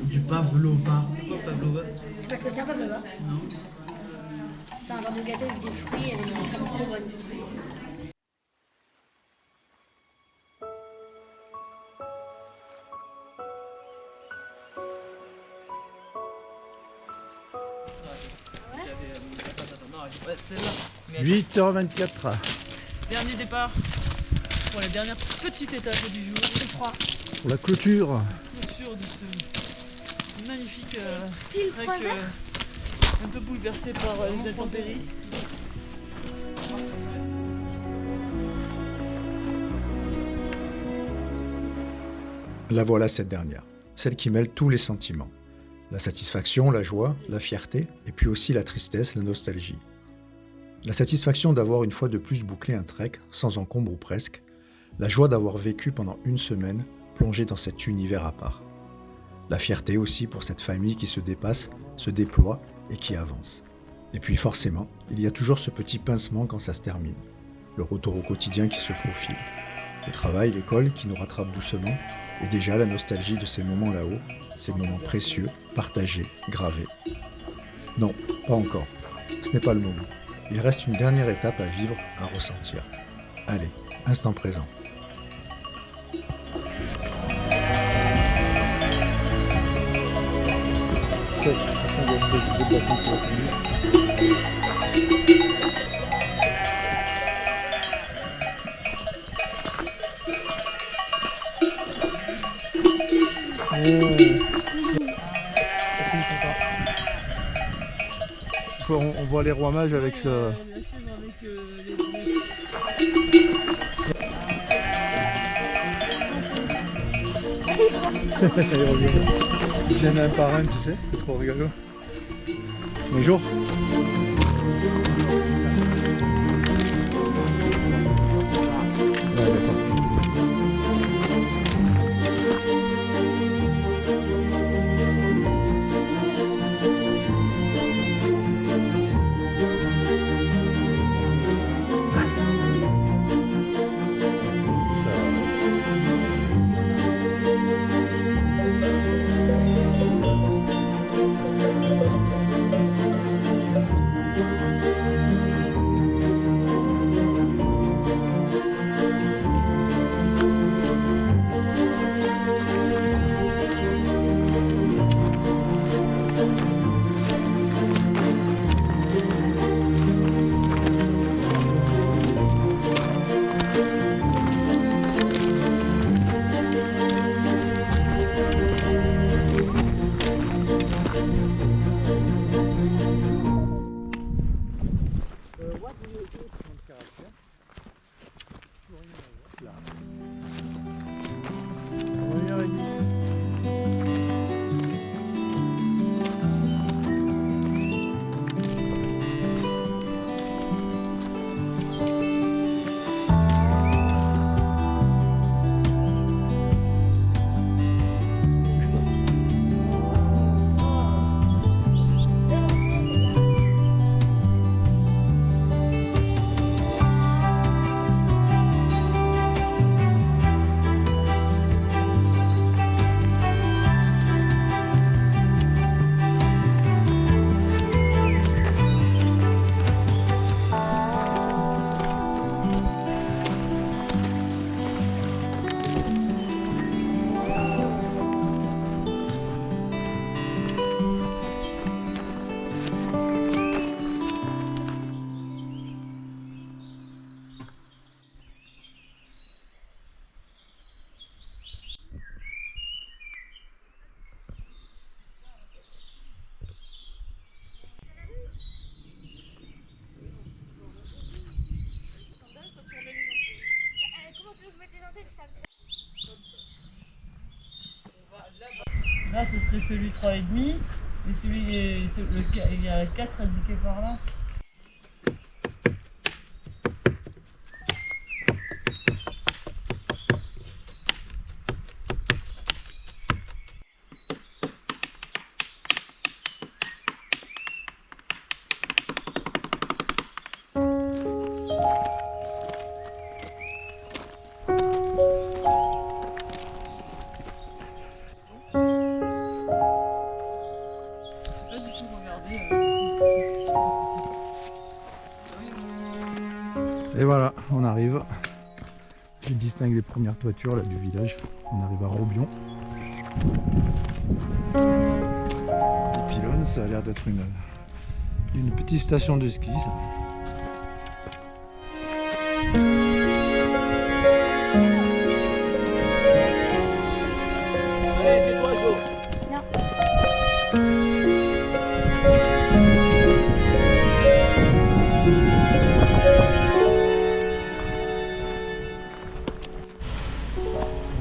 Du pavlova. C'est quoi pavlova? C'est parce que c'est un pavlova. Non. C'est un genre de gâteau avec des fruits et avec une crème trop bonne. Ouais, celle-là. 8h24. Dernier départ pour la dernière petite étape du jour. C'est froid. Pour la clôture. Clôture de ce magnifique Pile trek 3 heures. un peu bouleversé par les intempéries. La voilà cette dernière, celle qui mêle tous les sentiments. La satisfaction, la joie, la fierté, et puis aussi la tristesse, la nostalgie. La satisfaction d'avoir une fois de plus bouclé un trek, sans encombre ou presque. La joie d'avoir vécu pendant une semaine, plongé dans cet univers à part. La fierté aussi pour cette famille qui se dépasse, se déploie et qui avance. Et puis forcément, il y a toujours ce petit pincement quand ça se termine. Le retour au quotidien qui se profile. Le travail, l'école qui nous rattrape doucement, et déjà la nostalgie de ces moments là-haut, ces moments précieux, partagés, gravés. Non, pas encore. Ce n'est pas le moment. Il reste une dernière étape à vivre, à ressentir. Allez, instant présent. On voit les rois mages avec ce... Ils viennent un par un, tu sais, c'est trop rigolo. Bonjour. Ouais, d'accord. serait celui 3,5. Et celui, il y a 4 indiqués par là. Et voilà, on arrive. Je distingue les premières toitures là, du village. On arrive à Robion. Les pylônes, ça a l'air d'être une petite station de ski. Ça. Allez, tais-toi, Jo.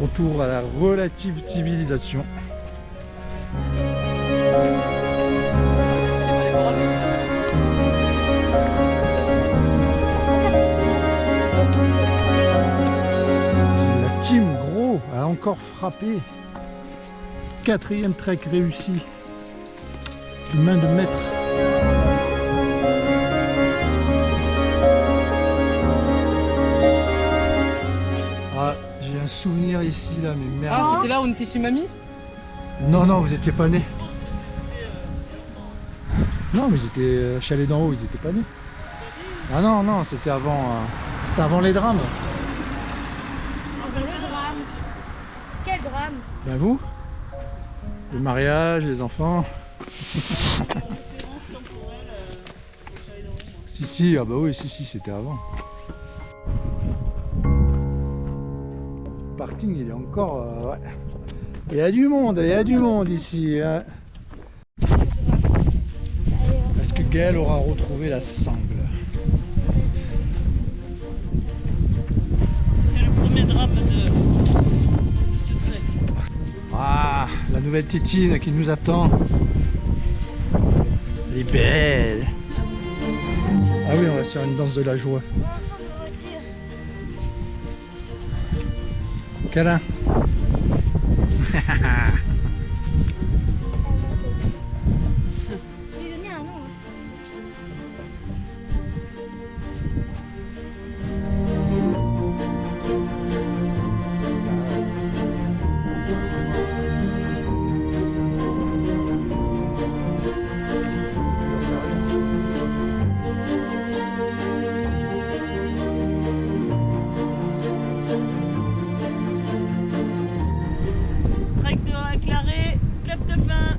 Retour à la relative civilisation. La Kim Gros a encore frappé. 4e trek réussi. Une main de maître. Ah, j'ai un souvenir ici là, mais merde. Ah, c'était là où on était chez mamie? Non, non, vous étiez pas nés. Non, mais j'étais chalet d'en haut, ils étaient pas nés. Ah non, non, c'était avant les drames. Le drame. Quel drame? Ben vous, le mariage, les enfants. Si, si, ah bah oui, si, si, c'était avant. Le parking, il est encore... ouais. Il y a du monde ici. Hein. Est-ce que Gaël aura retrouvé la sangle? C'était le premier drame de ce trek. Ah, la nouvelle tétine qui nous attend. Elle est belle. Ah oui, on va faire une danse de la joie. Câlin. Je lui ai donné un nom. Trek de Claré, clap de fin.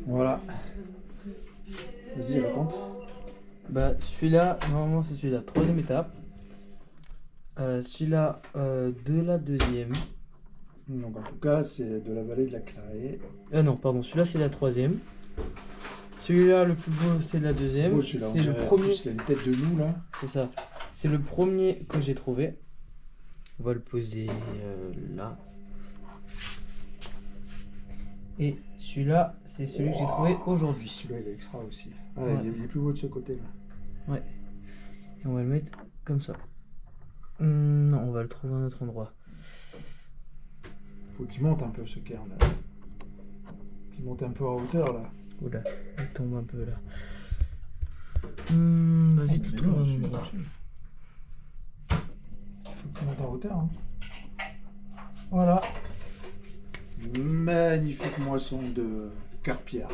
Voilà. Vas-y, raconte. Bah celui-là, normalement c'est celui-là, 3e étape. Celui-là de la 2e. Donc en tout cas, c'est de la vallée de la Clarée. Ah non, pardon, celui-là c'est la 3e. Celui-là, le plus beau, c'est la 2e. Oh, celui-là, c'est le en premier. plus, il a une tête de loup là. C'est ça. C'est le premier que j'ai trouvé. On va le poser là. Et celui-là, c'est celui que j'ai trouvé aujourd'hui. Celui-là, il est extra aussi. Ah, Ouais. il est plus beau de ce côté là. Ouais. Et on va le mettre comme ça. Non, on va le trouver à un autre endroit. Faut qu'il monte un peu ce cairn là. Qu'il monte un peu en hauteur là. Oula, il tombe un peu là. On va vite le trouver un endroit. Faut qu'il monte en hauteur. Hein. Voilà. Magnifique moisson de cœur-pierre.